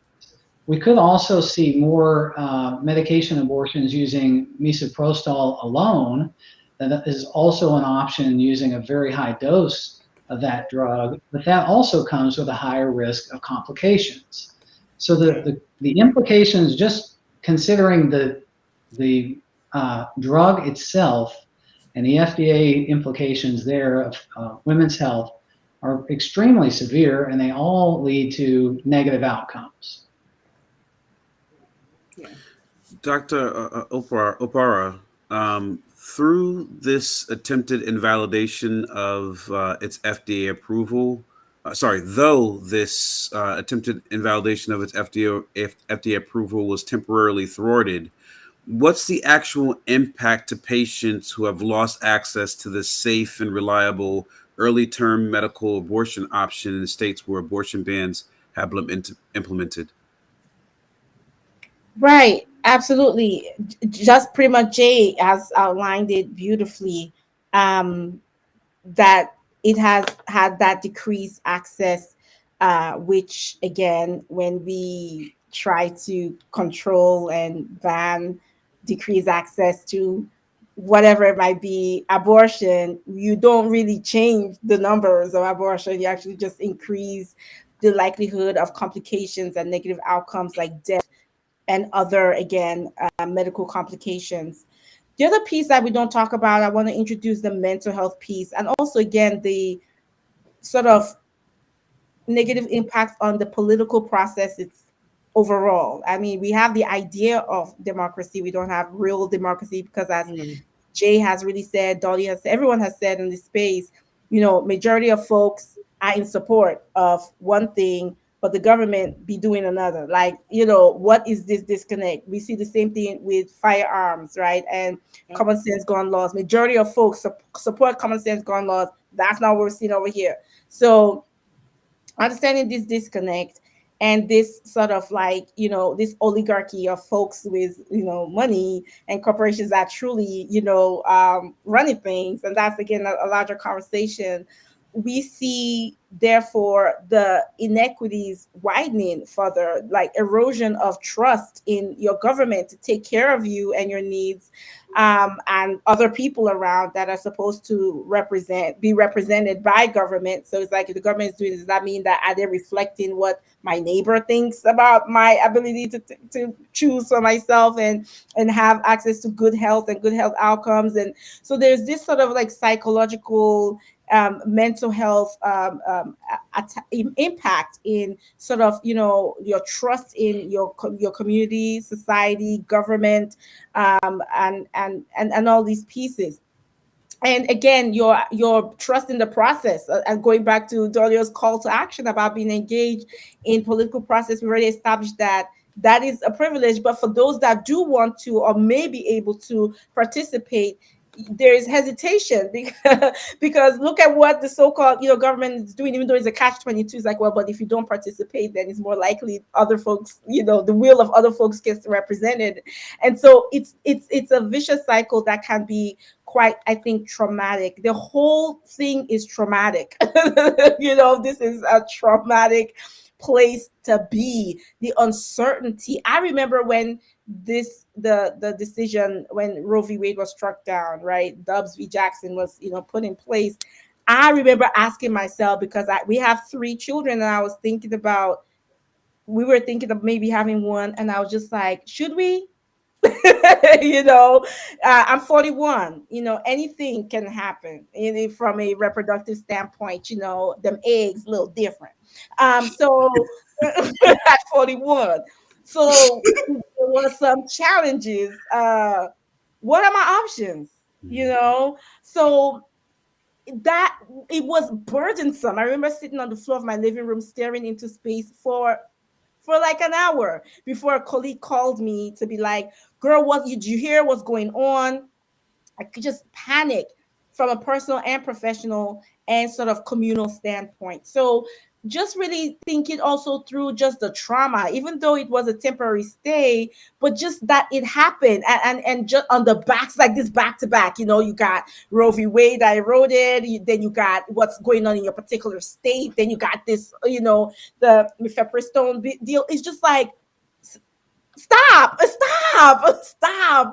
We could also see more medication abortions using misoprostol alone. That is also an option using a very high dose of that drug, but that also comes with a higher risk of complications. So the implications, just considering the drug itself and the FDA implications there of women's health, are extremely severe, and they all lead to negative outcomes. Dr. Opara, through this attempted invalidation of its FDA approval, though this attempted invalidation of its FDA approval was temporarily thwarted, what's the actual impact to patients who have lost access to this safe and reliable early-term medical abortion option in the states where abortion bans have been implemented? Right, absolutely. Just pretty much Jay has outlined it beautifully. That it has had that decreased access, which again, when we try to control and ban decreased access to whatever it might be, abortion, you don't really change the numbers of abortion. You actually just increase the likelihood of complications and negative outcomes like death and other, again, medical complications. The other piece that we don't talk about, I want to introduce the mental health piece, and also again the sort of negative impact on the political process it's overall. I mean, we have the idea of democracy, we don't have real democracy because, as Mm. Jay has really said, Dolly has, everyone has said in this space, you know, majority of folks are in support of one thing, but the government be doing another. Like, you know, what is this disconnect? We see the same thing with firearms, right? And Yeah. common sense gun laws. Majority of folks support common sense gun laws. That's not what we're seeing over here. So understanding this disconnect and this sort of like, you know, this oligarchy of folks with, you know, money and corporations that truly, you know, running things, and that's again a larger conversation. We see therefore the inequities widening further, like erosion of trust in your government to take care of you and your needs, and other people around that are supposed to be represented by government. So it's like, if the government is doing this, does that mean that are they reflecting what my neighbor thinks about my ability to choose for myself and have access to good health and good health outcomes? And so there's this sort of like psychological, mental health, impact in sort of, you know, your trust in your community, society, government, and all these pieces. And again, your trust in the process, and going back to Dolio's call to action about being engaged in political process, we already established that that is a privilege. But for those that do want to or may be able to participate, there is hesitation because look at what the so-called, you know, government is doing. Even though it's a catch-22, it's like, well, but if you don't participate, then it's more likely other folks, you know, the will of other folks gets represented. And so it's a vicious cycle that can be quite, I think, traumatic. The whole thing is traumatic. You know, this is a traumatic place to be. The uncertainty. I remember when the decision, when Roe v. Wade was struck down, right? Dobbs v. Jackson was, you know, put in place. I remember asking myself, because we have 3 children, and I was thinking about, we were thinking of maybe having one, and I was just like, should we? You know, I'm 41. You know, anything can happen, from a reproductive standpoint. You know, them eggs a little different. So at 41, so there were some challenges. What are my options? You know, so that it was burdensome. I remember sitting on the floor of my living room staring into space for like an hour before a colleague called me to be like, girl, what did you hear what's going on? I could just panic from a personal and professional and sort of communal standpoint. So just really thinking also through just the trauma, even though it was a temporary stay, but just that it happened, and just on the backs like this, back to back. You know, you got Roe v. Wade that eroded, then you got what's going on in your particular state, then you got this, you know, the Mifepristone deal. It's just like, stop,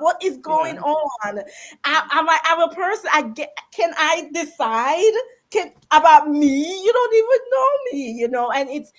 what is going Yeah. on? I'm a person, can I decide, can about me? You don't even know me, you know. And it's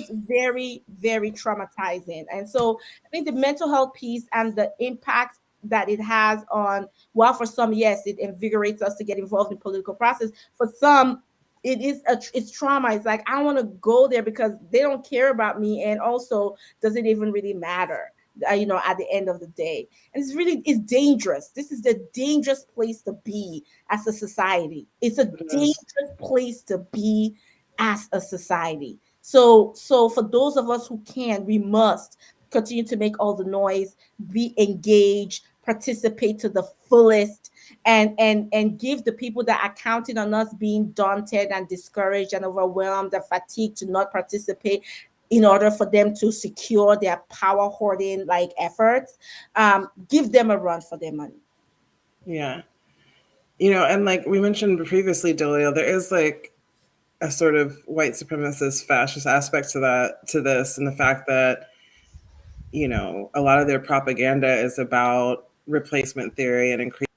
very, very traumatizing. And so I think the mental health piece and the impact that it has on, well, for some, yes, it invigorates us to get involved in political process. For some, it's trauma. It's like, I don't want to go there because they don't care about me, and also, does it even really matter, you know, at the end of the day? And it's dangerous. This is the dangerous place to be as a society. It's a It is. dangerous place to be as a society. So for those of us who can, we must continue to make all the noise, be engaged, participate to the fullest, and give the people that are counting on us being daunted and discouraged and overwhelmed and fatigued to not participate, in order for them to secure their power hoarding like efforts, give them a run for their money. Yeah. You know, and like we mentioned previously, Dolio, there is like a sort of white supremacist fascist aspect to this, and the fact that, you know, a lot of their propaganda is about replacement theory and increasing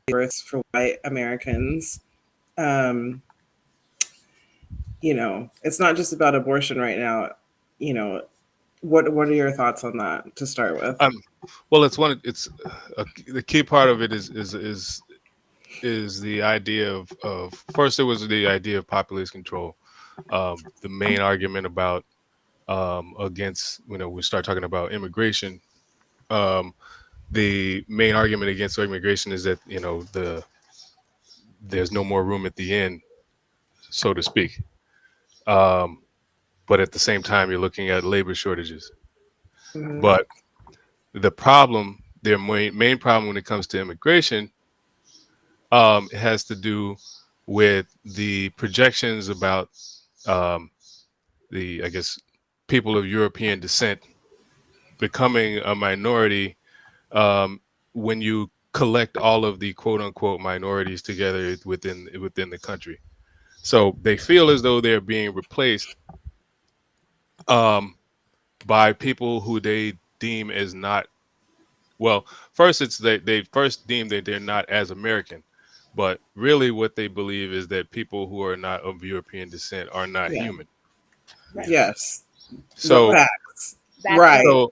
births for white Americans. Um, you know, it's not just about abortion right now. You know, What are your thoughts on that to start with? Well, the key part of it is the idea of first it was the idea of population control. The main argument about against we start talking about immigration. The main argument against immigration is that there's no more room at the end, so to speak. But at the same time, you're looking at labor shortages. Mhm. But the problem, their main problem when it comes to immigration, has to do with the projections about I guess, people of European descent becoming a minority when you collect all of the quote unquote minorities together within the country. So they feel as though they're being replaced by people who they deem as not well. First, it's they first deem that they're not as American, but really what they believe is that people who are not of European descent are not Yeah. human. Yes. So, Facts. That's Right. so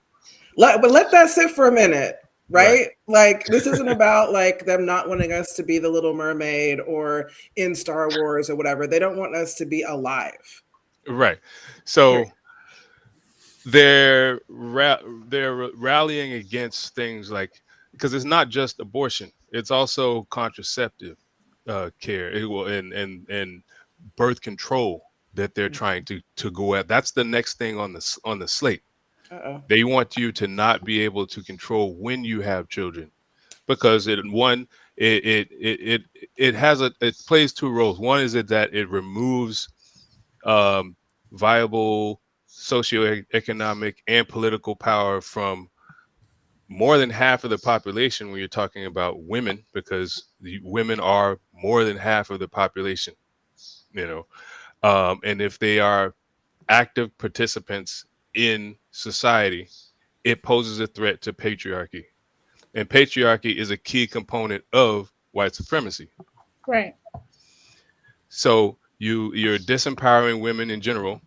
But let that sit for a minute, right? Right. Like this isn't about like them not wanting us to be the Little Mermaid or in Star Wars or whatever. They don't want us to be alive. right. So they're rallying against things like, because it's not just abortion, it's also contraceptive care, and birth control that they're trying to go at. That's the next thing on the slate. Uh-oh. They want you to not be able to control when you have children, because it plays two roles. One is that it removes viable socioeconomic and political power from more than half of the population when you're talking about women, because the women are more than half of the population, and if they are active participants in society, it poses a threat to patriarchy, and patriarchy is a key component of white supremacy. right. So you're disempowering women in general.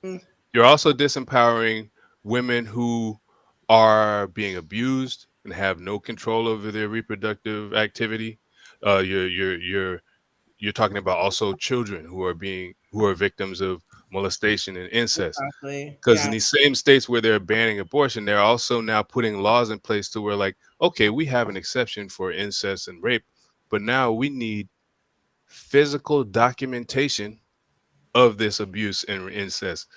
Mm. You're also disempowering women who are being abused and have no control over their reproductive activity. You're talking about also children who are victims of molestation and incest. Exactly. Because in Yeah. these same states where they're banning abortion, they're also now putting laws in place to where, like, okay, we have an exception for incest and rape, but now we need physical documentation of this abuse and incest.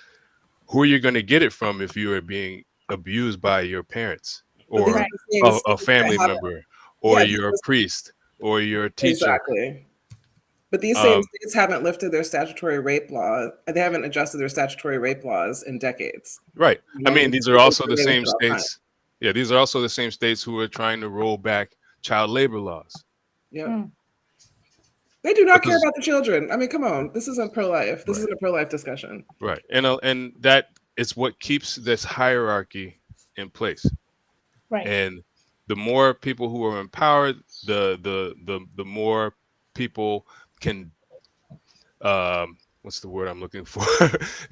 Who are you going to get it from if you are being abused by your parents But these or are the same a states family that have member, or yeah, you're a priest, or you're a teacher? exactly. But these same Um, states haven't lifted their statutory rape law. They haven't adjusted their statutory rape laws in decades. right. I mean, these are also the same All time. states. Yeah, these are also the same states who are trying to roll back child labor laws. Yep. Mm. They do not care Because about the children. I mean, come on. This isn't pro-life. This Right. isn't a pro-life discussion. Right, and that is what keeps this hierarchy in place. Right. And the more people who are empowered, the more people can what's the word I'm looking for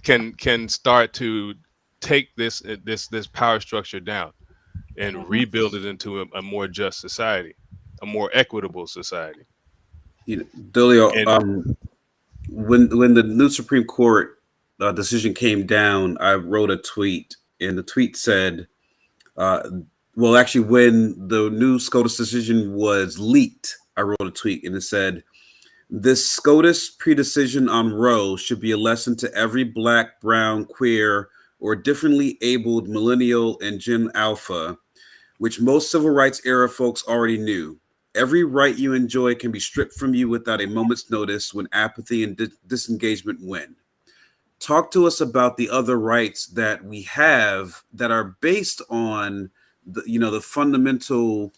can start to take this power structure down and Mhm. rebuild it into a more just society, a more equitable society. Dolio, And when the new Supreme Court decision came down, I wrote a tweet, and the tweet said, well, actually, when the new SCOTUS decision was leaked, I wrote a tweet, and it said, "This SCOTUS pre-decision on Roe should be a lesson to every Black, brown, queer, or differently abled millennial and Gen Alpha, which most civil rights era folks already knew. Every right you enjoy can be stripped from you without a moment's notice when apathy and disengagement win." Talk to us about the other rights that we have that are based on the fundamental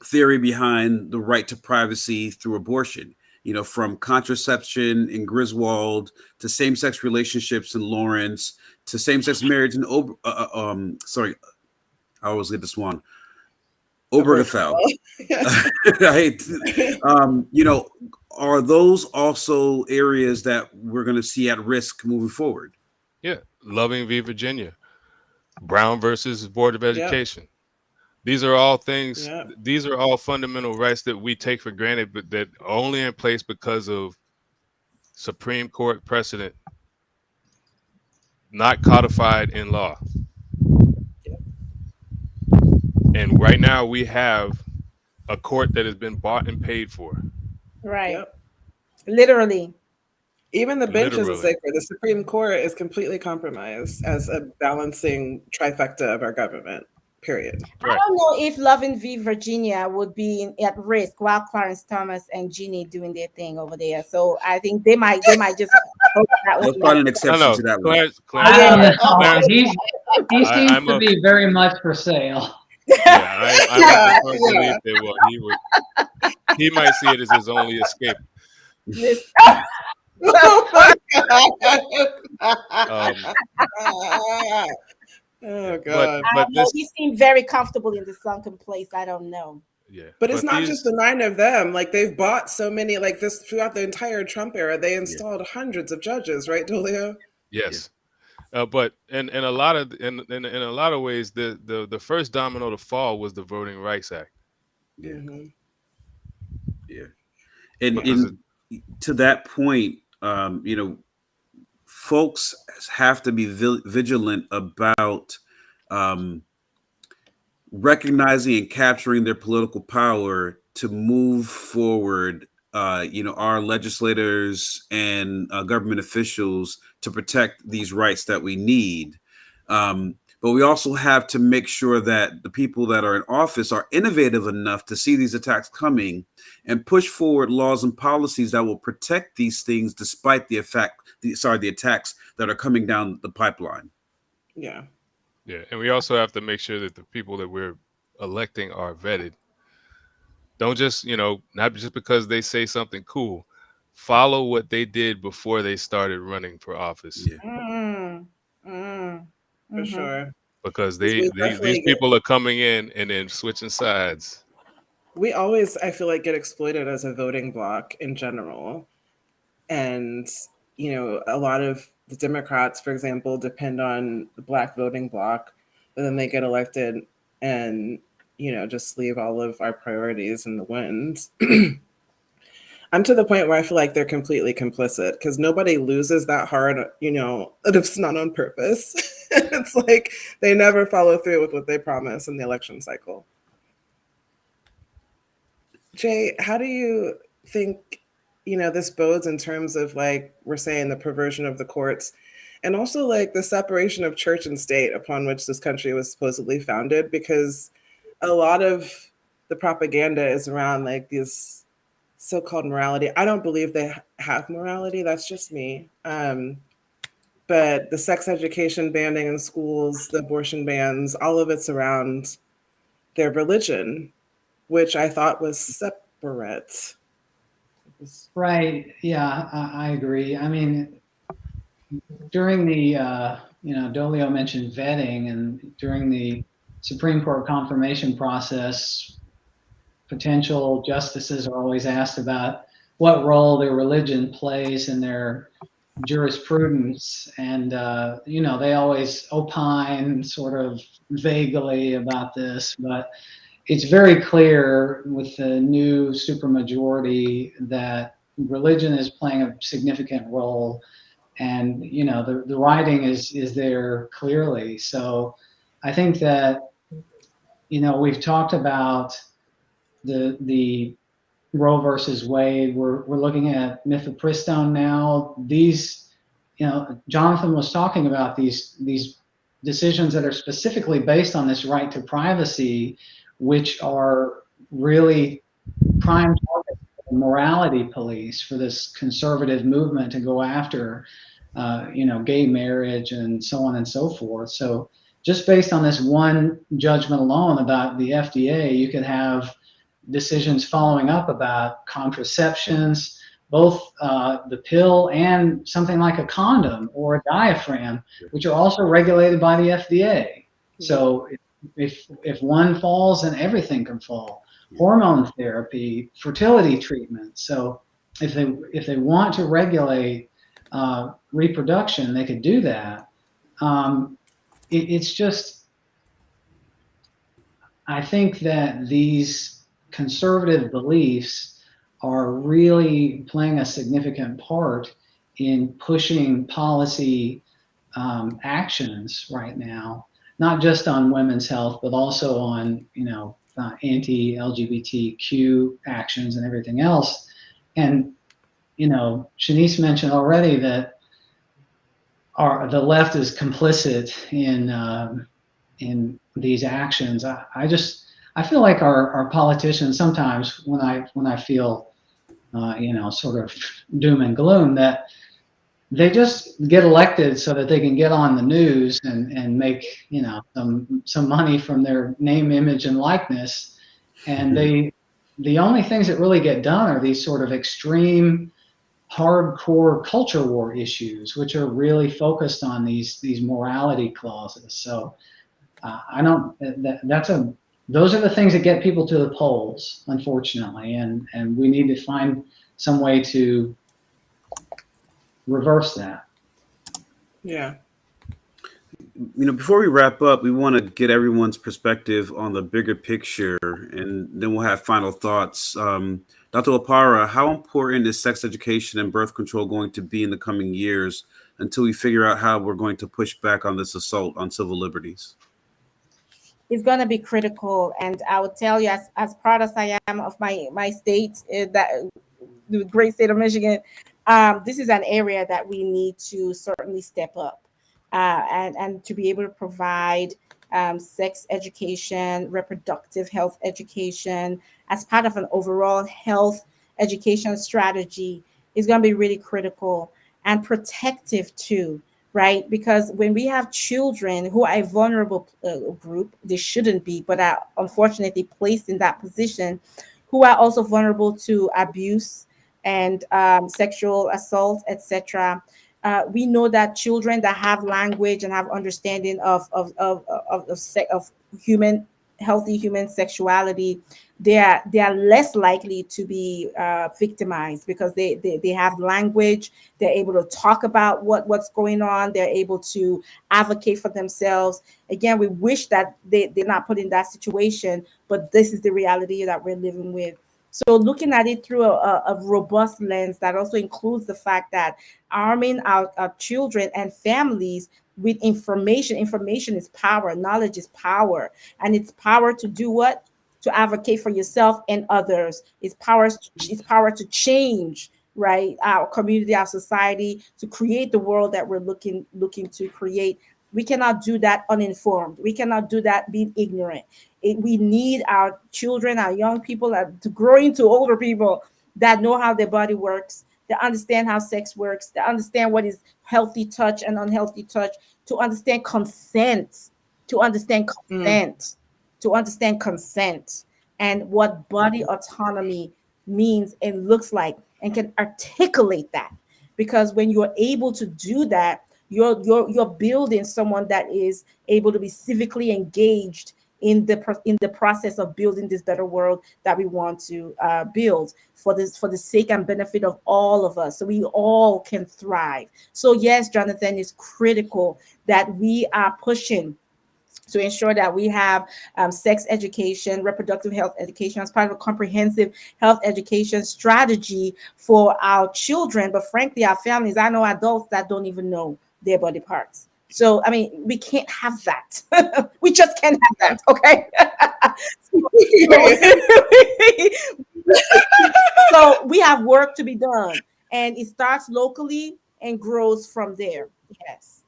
theory behind the right to privacy through abortion. From contraception in Griswold to same-sex relationships in Lawrence to same-sex marriage in sorry, I always get this one. Obergefell. Yes. Right. Are those also areas that we're going to see at risk moving forward? yeah, Loving v. Virginia. Brown versus Board of Yep. Education. These are all things. Yep. These are all fundamental rights that we take for granted, but that are only in place because of Supreme Court precedent, not codified in law. And right now we have a court that has been bought and paid for. Right. Yep. Literally. Even the bench is Literally. sacred. The Supreme Court is completely compromised as a balancing trifecta of our government. Period. I don't know if Loving v. Virginia would be at risk while Clarence Thomas and Ginny doing their thing over there. So I think they might just hold that There's one. probably an exception to that one. I don't know. Clarence, He seems I'm to a- be very much for sale. Yeah, I'm of the firm belief that he might see it as his only escape. Oh my God. Oh God. But this, he seemed very comfortable in the sunken place. I don't know. yeah. But it's not just the 9 of them. Like they've bought so many, like this throughout the entire Trump era, they installed hundreds of judges, right, Dolio? Yes. But in a lot of ways, the first domino to fall was the Voting Rights Act. Yeah. Mm-hmm. Yeah. And to that point, folks have to be vigilant about recognizing and capturing their political power to move forward. Our legislators and government officials to protect these rights that we need. But we also have to make sure that the people that are in office are innovative enough to see these attacks coming and push forward laws and policies that will protect these things despite the attacks that are coming down the pipeline. Yeah. Yeah. And we also have to make sure that the people that we're electing are vetted. Don't just, not just because they say something cool, follow what they did before they started running for office. Yeah. For sure. Because these people are coming in and then switching sides. We always, I feel like, get exploited as a voting bloc in general. And, a lot of the Democrats, for example, depend on the Black voting bloc, but then they get elected and, just leave all of our priorities in the wind. I'm to the point where I feel like they're completely complicit because nobody loses that hard, if it's not on purpose. It's like they never follow through with what they promise in the election cycle. Jay, how do you think, this bodes in terms of like we're saying the perversion of the courts and also like the separation of church and state upon which this country was supposedly founded? Because a lot of the propaganda is around like these so-called morality. I don't believe they have morality. That's just me. But the sex education banning in schools, the abortion bans, all of it's around their religion, which I thought was separate. Right. Yeah, I agree. I mean, during the, Dolio mentioned vetting, and during the Supreme Court confirmation process, potential justices are always asked about what role their religion plays in their jurisprudence. And, they always opine sort of vaguely about this, but it's very clear with the new supermajority that religion is playing a significant role. And, the writing is there clearly. So I think that, we've talked about the Roe versus Wade. We're looking at mifepristone now. These, Jonathan was talking about these decisions that are specifically based on this right to privacy, which are really prime targets for the morality police, for this conservative movement to go after, gay marriage and so on and so forth. So just based on this one judgment alone about the FDA, you could have decisions following up about contraceptions, both the pill and something like a condom or a diaphragm, which are also regulated by the FDA. So if one falls, then everything can fall. Hormone therapy, fertility treatment. So if they want to regulate reproduction, they could do that. it's just, I think that these conservative beliefs are really playing a significant part in pushing policy actions right now, not just on women's health, but also on, anti-LGBTQ actions and everything else. And, Shanice mentioned already that the left is complicit in these actions. I feel like our politicians sometimes, when I feel sort of doom and gloom, that they just get elected so that they can get on the news and make some money from their name, image, and likeness. And the only things that really get done are these sort of extreme, hardcore culture war issues, which are really focused on these morality clauses. So I don't. Those are the things that get people to the polls, unfortunately, and we need to find some way to reverse that. Yeah. Before we wrap up, we want to get everyone's perspective on the bigger picture, and then we'll have final thoughts. Dr. LaPara, how important is sex education and birth control going to be in the coming years until we figure out how we're going to push back on this assault on civil liberties? It's going to be critical, and I would tell you, as proud as I am of my state, that the great state of Michigan, this is an area that we need to certainly step up, and to be able to provide sex education, reproductive health education as part of an overall health education strategy is going to be really critical and protective too. Right? Because when we have children who are a vulnerable group, they shouldn't be, but are unfortunately placed in that position, who are also vulnerable to abuse and sexual assault, etc. We know that children that have language and have understanding of healthy human sexuality, they are less likely to be victimized because they have language. They're able to talk about what's going on. They're able to advocate for themselves. Again, we wish that they're not put in that situation, but this is the reality that we're living with. So looking at it through a robust lens that also includes the fact that arming our children and families with information is power, knowledge is power, and it's power to do what? To advocate for yourself and others. It's power to change, right, our community, our society, to create the world that we're looking to create. We cannot do that uninformed. We cannot do that being ignorant. We need our children, our young people, to grow into older people that know how their body works, that understand how sex works, that understand what is healthy touch and unhealthy touch, to understand consent, to understand consent and what body autonomy means and looks like, and can articulate that. Because when you're able to do that, you're building someone that is able to be civically engaged in the process of building this better world that we want to build for the sake and benefit of all of us, so we all can thrive. So yes, Jonathan, it's critical that we are pushing to ensure that we have sex education, reproductive health education as part of a comprehensive health education strategy for our children, but frankly, our families. I know adults that don't even know their body parts. So, I mean, we can't have that. We just can't have that, okay? So we have work to be done, and it starts locally and grows from there. Yes.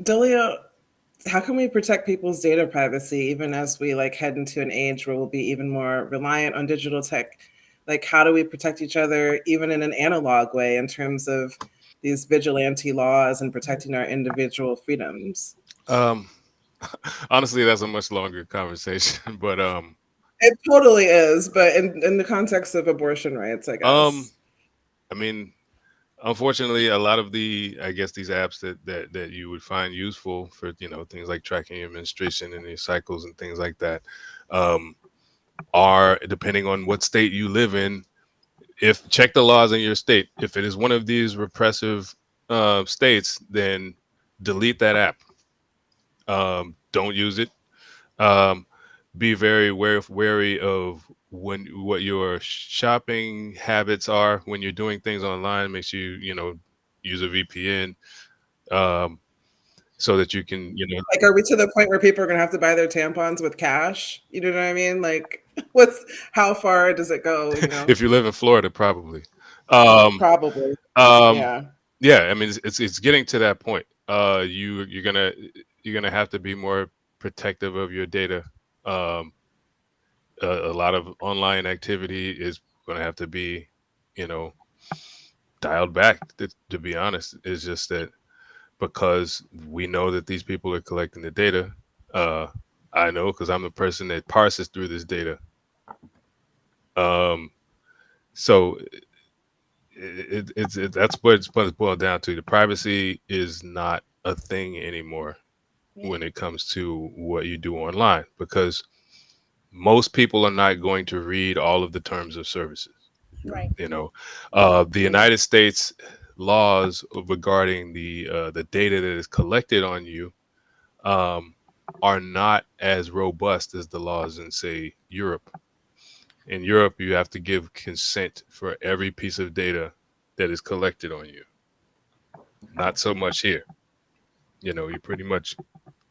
Delia, how can we protect people's data privacy even as we head into an age where we'll be even more reliant on digital tech? How do we protect each other even in an analog way in terms of these vigilante laws and protecting our individual freedoms? Honestly, that's a much longer conversation, but it totally is. But in the context of abortion rights, I guess. I mean, unfortunately, a lot of these apps that you would find useful for things like tracking your menstruation and your cycles and things like that are, depending on what state you live in, check the laws in your state. If it is one of these repressive states, then delete that app. Don't use it. Um, be very wary of what your shopping habits are when you're doing things online. Make sure you use a VPN, um, so that you can Like, are we to the point where people are gonna have to buy their tampons with cash? You know what I mean? Like, how far does it go? if you live in Florida, probably. Um, Probably. um, Yeah. yeah, I mean it's getting to that point. You're gonna have to be more protective of your data. Um, a lot of online activity is going to have to be, you know, dialed back. To be honest, it's just that because we know that these people are collecting the data. Uh, I know because I'm the person that parses through this data. Um, so that's what it's boiled down to. The privacy is not a thing anymore when it comes to what you do online, because most people are not going to read all of the terms of services. Right. The United States laws regarding the data that is collected on you um, are not as robust as the laws in, say, Europe. In Europe, you have to give consent for every piece of data that is collected on you. Not so much here. You pretty much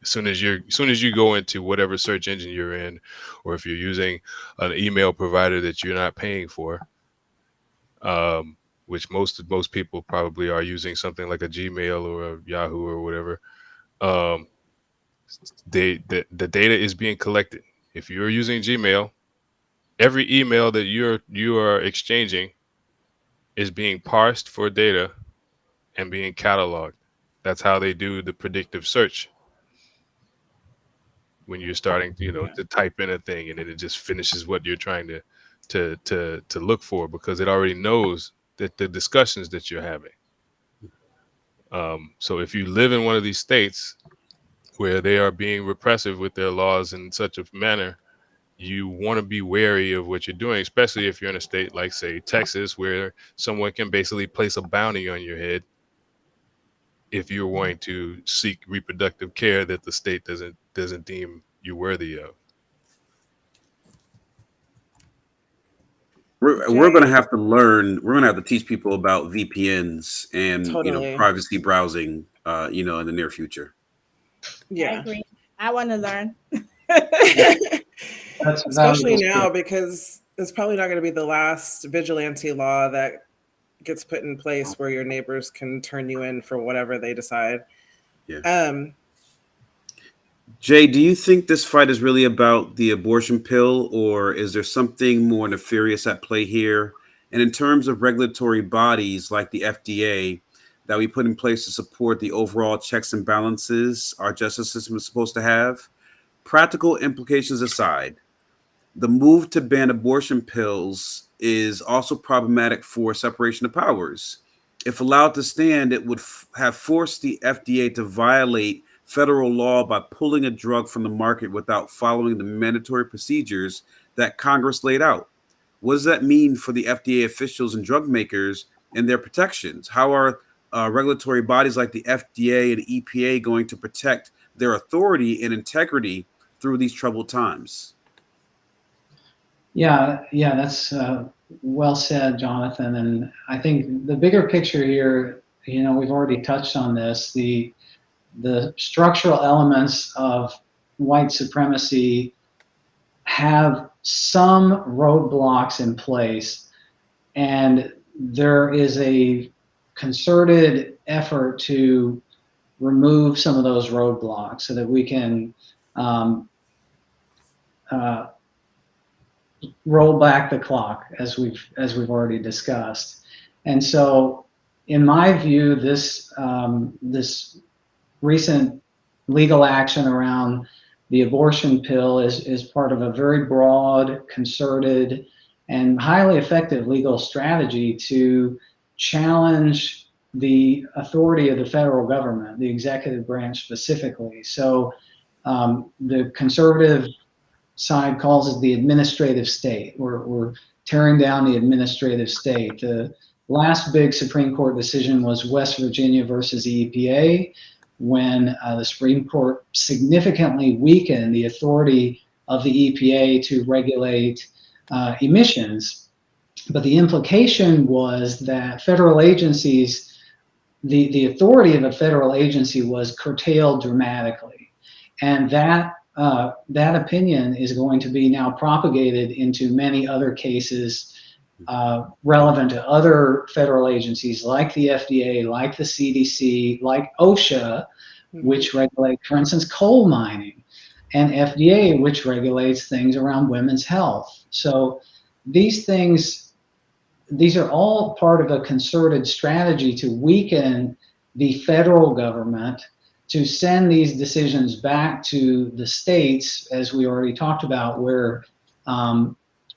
as soon as you go into whatever search engine you're in, or if you're using an email provider that you're not paying for, which most people probably are using something like a Gmail or a Yahoo or whatever. Um, the data is being collected. If you're using Gmail, every email that you are exchanging is being parsed for data and being cataloged. That's how they do the predictive search. When you're starting, to type in a thing, and then it just finishes what you're trying to look for, because it already knows that the discussions that you're having. So if you live in one of these states where they are being repressive with their laws in such a manner, you want to be wary of what you're doing, especially if you're in a state like, say, Texas, where someone can basically place a bounty on your head if you're wanting to seek reproductive care that the state doesn't deem you worthy of. We're going to have to learn. We're going to have to teach people about VPNs and Totally. privacy browsing. In the near future. Yeah. I agree. I want to learn. Especially now, because it's probably not going to be the last vigilante law that gets put in place where your neighbors can turn you in for whatever they decide. Yeah. Jay, do you think this fight is really about the abortion pill, or is there something more nefarious at play here? And in terms of regulatory bodies like the FDA that we put in place to support the overall checks and balances our justice system is supposed to have, practical implications aside, the move to ban abortion pills is also problematic for separation of powers. If allowed to stand, it would have forced the FDA to violate federal law by pulling a drug from the market without following the mandatory procedures that Congress laid out. What does that mean for the FDA officials and drug makers and their protections? How are regulatory bodies like the FDA and EPA going to protect their authority and integrity through these troubled times? Yeah, that's well said, Jonathan. And I think the bigger picture here, we've already touched on this, the structural elements of white supremacy have some roadblocks in place, and there is a concerted effort to remove some of those roadblocks so that we can roll back the clock, as we've already discussed. And so, in my view, this recent legal action around the abortion pill is part of a very broad, concerted, and highly effective legal strategy to challenge the authority of the federal government, the executive branch specifically. So the conservative side calls it the administrative state. We're tearing down the administrative state. The last big Supreme Court decision was West Virginia versus the EPA. when the Supreme Court significantly weakened the authority of the EPA to regulate emissions. But the implication was that federal agencies, the authority of a federal agency was curtailed dramatically. And that opinion is going to be now propagated into many other cases relevant to other federal agencies like the FDA, like the CDC, like OSHA, which regulate, for instance, coal mining, and FDA, which regulates things around women's health. So these are all part of a concerted strategy to weaken the federal government, to send these decisions back to the states, as we already talked about, where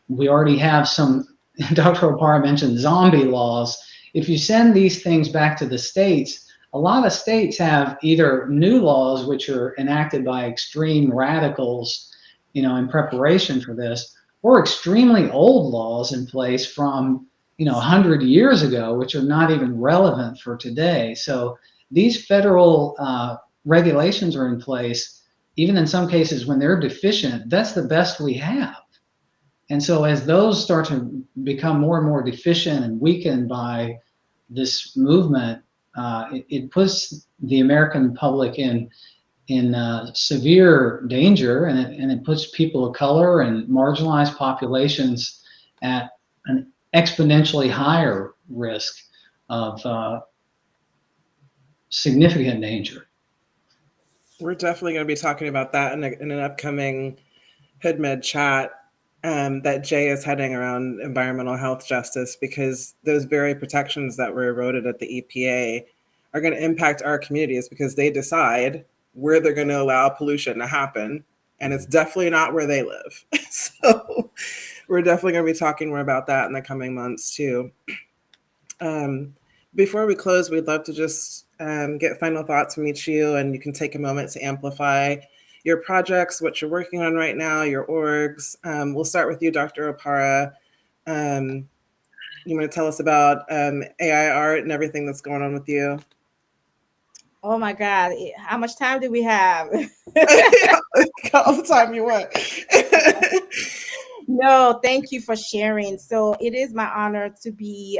we already have some. Dr. Opara mentioned zombie laws. If you send these things back to the states, a lot of states have either new laws which are enacted by extreme radicals, in preparation for this, or extremely old laws in place from 100 years ago, which are not even relevant for today. So these federal regulations are in place, even in some cases when they're deficient. That's the best we have. And so as those start to become more and more deficient and weakened by this movement, it puts the American public in severe danger, and it puts people of color and marginalized populations at an exponentially higher risk of significant danger. We're definitely going to be talking about that in an upcoming HoodMed chat that Jay is heading around environmental health justice, because those very protections that were eroded at the EPA are going to impact our communities because they decide where they're going to allow pollution to happen. And it's definitely not where they live. So we're definitely going to be talking more about that in the coming months too. Before we close, we'd love to just get final thoughts from each of you, and you can take a moment to amplify your projects, what you're working on right now, your orgs. We'll start with you, Dr. Opara. You want to tell us about AI art and everything that's going on with you? Oh my God, how much time do we have? All the time you want. No, thank you for sharing. So it is my honor to be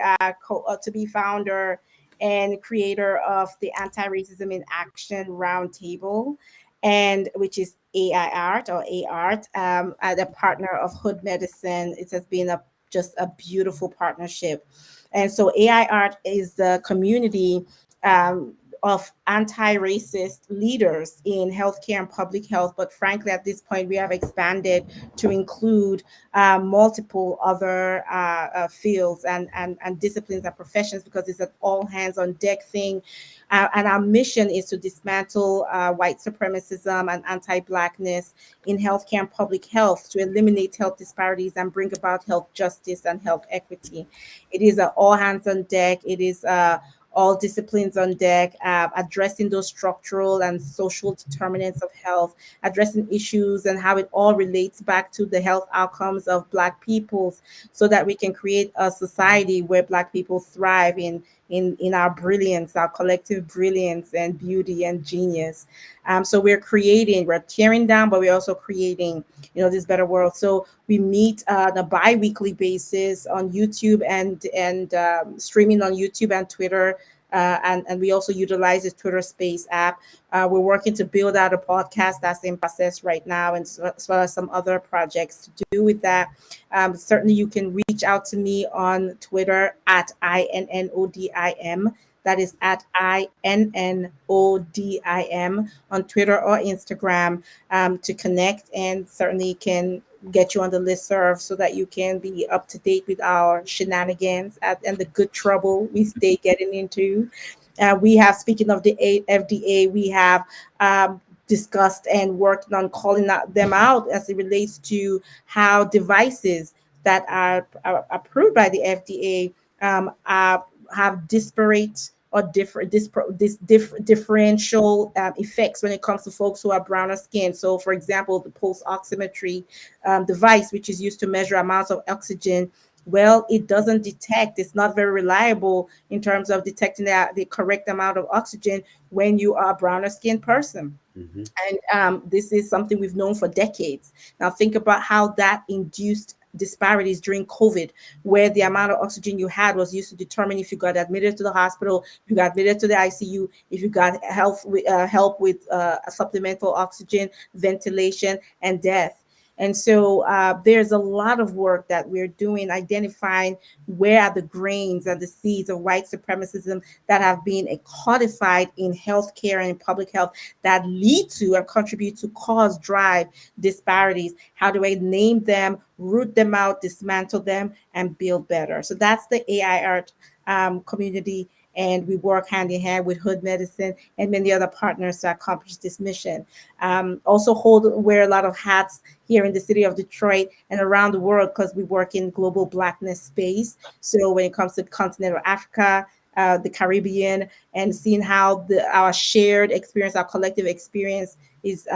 founder and creator of the Anti-Racism in Action Roundtable, and which is AI Art or A-Art, as a partner of Hood Medicine. It has been just a beautiful partnership. And so AI Art is the community of anti-racist leaders in healthcare and public health. But frankly, at this point, we have expanded to include multiple other fields and disciplines and professions, because it's an all hands on deck thing. And our mission is to dismantle white supremacism and anti-Blackness in healthcare and public health, to eliminate health disparities and bring about health justice and health equity. It is all hands on deck. It is all disciplines on deck, addressing those structural and social determinants of health, addressing issues and how it all relates back to the health outcomes of Black peoples, so that we can create a society where Black people thrive in our brilliance, our collective brilliance and beauty and genius. So we're tearing down, but we're also creating, this better world. So we meet on a bi-weekly basis on YouTube and streaming on YouTube and Twitter. And we also utilize the Twitter Space app. We're working to build out a podcast that's in process right now, and as well as some other projects to do with that. Certainly, you can reach out to me on Twitter at INNODIM. That is at INNODIM on Twitter or Instagram to connect, and certainly can get you on the listserv so that you can be up to date with our shenanigans and the good trouble we stay getting into. We have, speaking of the FDA, we have discussed and worked on calling them out as it relates to how devices that are approved by the FDA have disparate or differential effects when it comes to folks who have browner skin. So, for example, the pulse oximetry device, which is used to measure amounts of oxygen Well, it doesn't detect. It's not very reliable in terms of detecting the correct amount of oxygen when you are a browner skinned person. Mm-hmm. And this is something we've known for decades. Now, think about how that induced disparities during COVID, where the amount of oxygen you had was used to determine if you got admitted to the hospital, if you got admitted to the ICU, if you got help with supplemental oxygen, ventilation, and death. And so there's a lot of work that we're doing identifying where are the grains and the seeds of white supremacism that have been codified in healthcare and in public health that lead to and contribute to cause drive disparities. How do I name them, root them out, dismantle them, and build better? So that's the AI art community. And we work hand in hand with Hood Medicine and many other partners to accomplish this mission. Also wear a lot of hats here in the city of Detroit and around the world because we work in global Blackness space. So when it comes to continental Africa, the Caribbean, and seeing how our shared experience, our collective experience is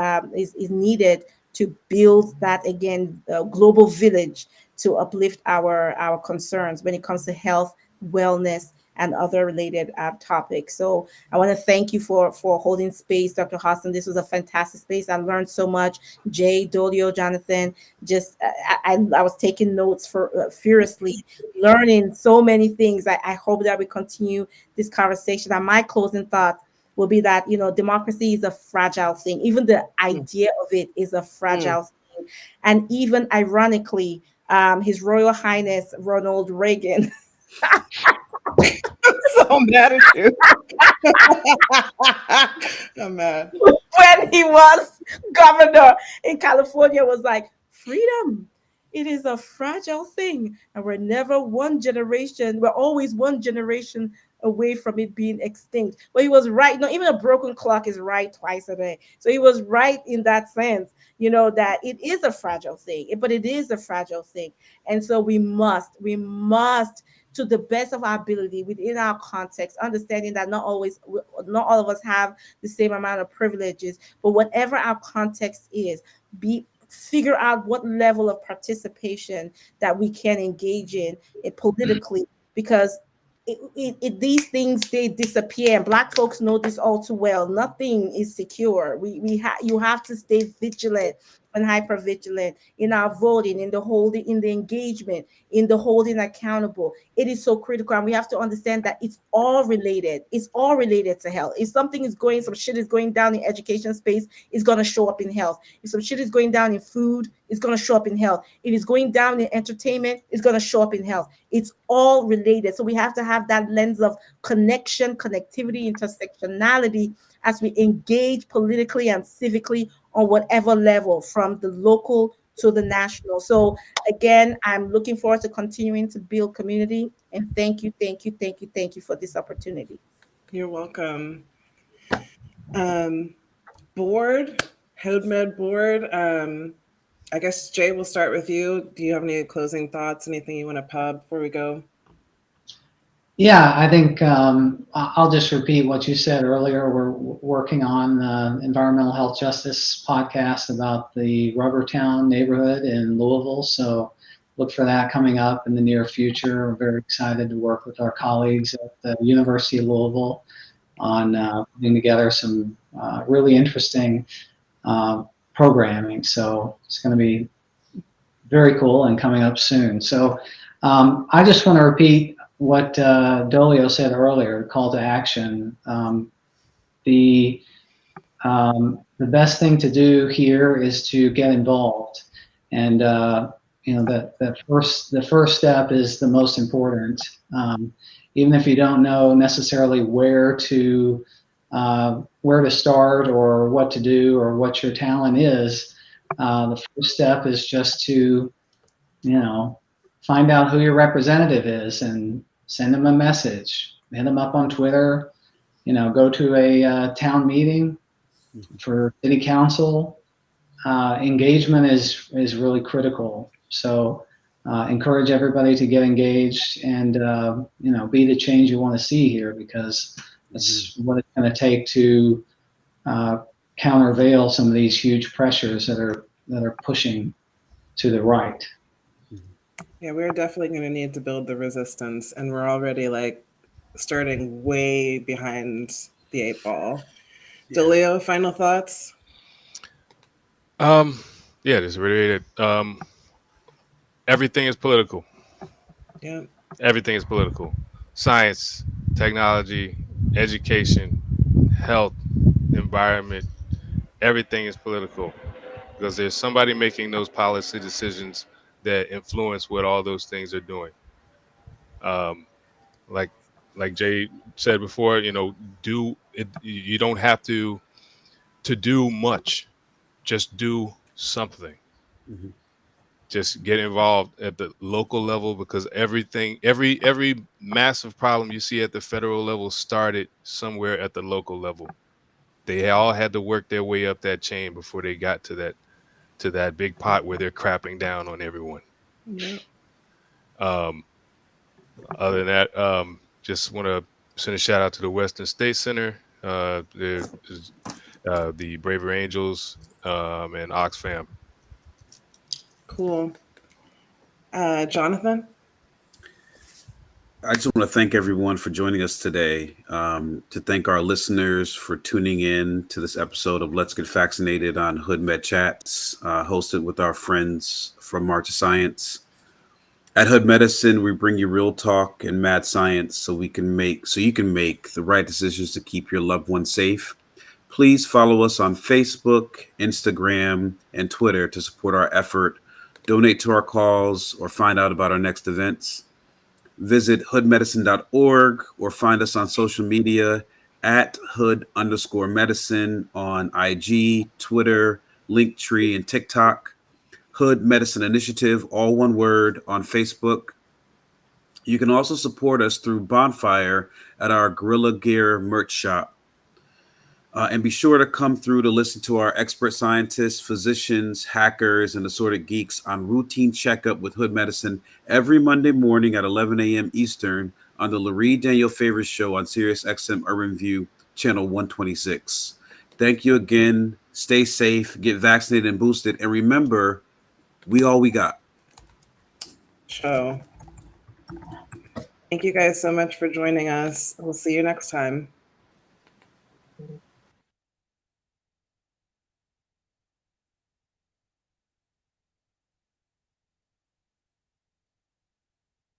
needed to build that again global village to uplift our concerns when it comes to health, wellness, and other related topics. So I want to thank you for holding space, Dr. Hudson. This was a fantastic space. I learned so much. Jay, Dolio, Jonathan, just I was taking notes for furiously, learning so many things. I hope that we continue this conversation. And my closing thought will be that democracy is a fragile thing. Even the idea of it is a fragile thing. And even ironically, His Royal Highness Ronald Reagan. So mad at you. I'm mad. When he was governor in California, was like, freedom, it is a fragile thing, and we're always one generation away from it being extinct. But he was right. No, even a broken clock is right twice a day. So he was right in that sense, that it is a fragile thing, but it is a fragile thing. And so we must to the best of our ability within our context, understanding that not all of us have the same amount of privileges, but whatever our context is, figure out what level of participation that we can engage in it politically, because these things, they disappear, and Black folks know this all too well. Nothing is secure. You have to stay vigilant and hyper vigilant in our voting, in the holding, in the engagement, in the holding accountable. It is so critical, and we have to understand that it's all related. It's all related to health. If some shit is going down in education space, it's going to show up in health. If some shit is going down in food, it's going to show up in health. If it's going down in entertainment, it's going to show up in health. It's all related. So we have to have that lens of connection, connectivity, intersectionality as we engage politically and civically on whatever level, from the local to the national. So again, I'm looking forward to continuing to build community, and thank you for this opportunity. You're welcome. Board, HoodMed board. I guess Jay, we'll start with you. Do you have any closing thoughts? Anything you want to pub before we go? Yeah, I think I'll just repeat what you said earlier. We're working on the environmental health justice podcast about the Rubbertown neighborhood in Louisville. So look for that coming up in the near future. We're very excited to work with our colleagues at the University of Louisville on putting together some really interesting programming. So it's going to be very cool and coming up soon. So I just want to repeat what Dolio said earlier, call to action. The best thing to do here is to get involved, and the first step is the most important. Even if you don't know necessarily where to start or what to do or what your talent is, the first step is just to find out who your representative is and send them a message. Hit them up on Twitter. Go to a town meeting for city council. Engagement is really critical. So encourage everybody to get engaged and be the change you want to see here, because that's what it's going to take to countervail some of these huge pressures that are pushing to the right. Yeah, we're definitely going to need to build the resistance, and we're already like starting way behind the 8 ball. Yeah. DeLeo, final thoughts? Um, yeah, just reiterate it. Everything is political. Yeah. Everything is political. Science, technology, education, health, environment, everything is political because there's somebody making those policy decisions that influence what all those things are doing. Um, like Jay said before, do it. You don't have to do much. Just do something. Mhm. Just get involved at the local level because every massive problem you see at the federal level started somewhere at the local level. They all had to work their way up that chain before they got to that big pot where they're crapping down on everyone. Yeah. Um, Other than that, just want to send a shout out to the Western State Center, the Braver Angels, and Oxfam. Cool. Jonathan? I just want to thank everyone for joining us today. To thank our listeners for tuning in to this episode of Let's Get Vaccinated on Hood Med Chats, hosted with our friends from March of Science. At Hood Medicine, we bring you real talk and mad science so you can make the right decisions to keep your loved ones safe. Please follow us on Facebook, Instagram, and Twitter to support our effort, donate to our cause, or find out about our next events. Visit hoodmedicine.org or find us on social media at hood_medicine on IG, Twitter, Linktree, and TikTok. Hood Medicine Initiative, all one word, on Facebook. You can also support us through Bonfire at our Gorilla Gear merch shop. And be sure to come through to listen to our expert scientists, physicians, hackers, and assorted geeks on Routine Checkup with Hood Medicine every Monday morning at 11 a.m. Eastern on the Larry Daniel Favors Show on Sirius XM Urban View, channel 126. Thank you again. Stay safe, get vaccinated and boosted, and remember, we all we got. Show. Thank you guys so much for joining us. We'll see you next time.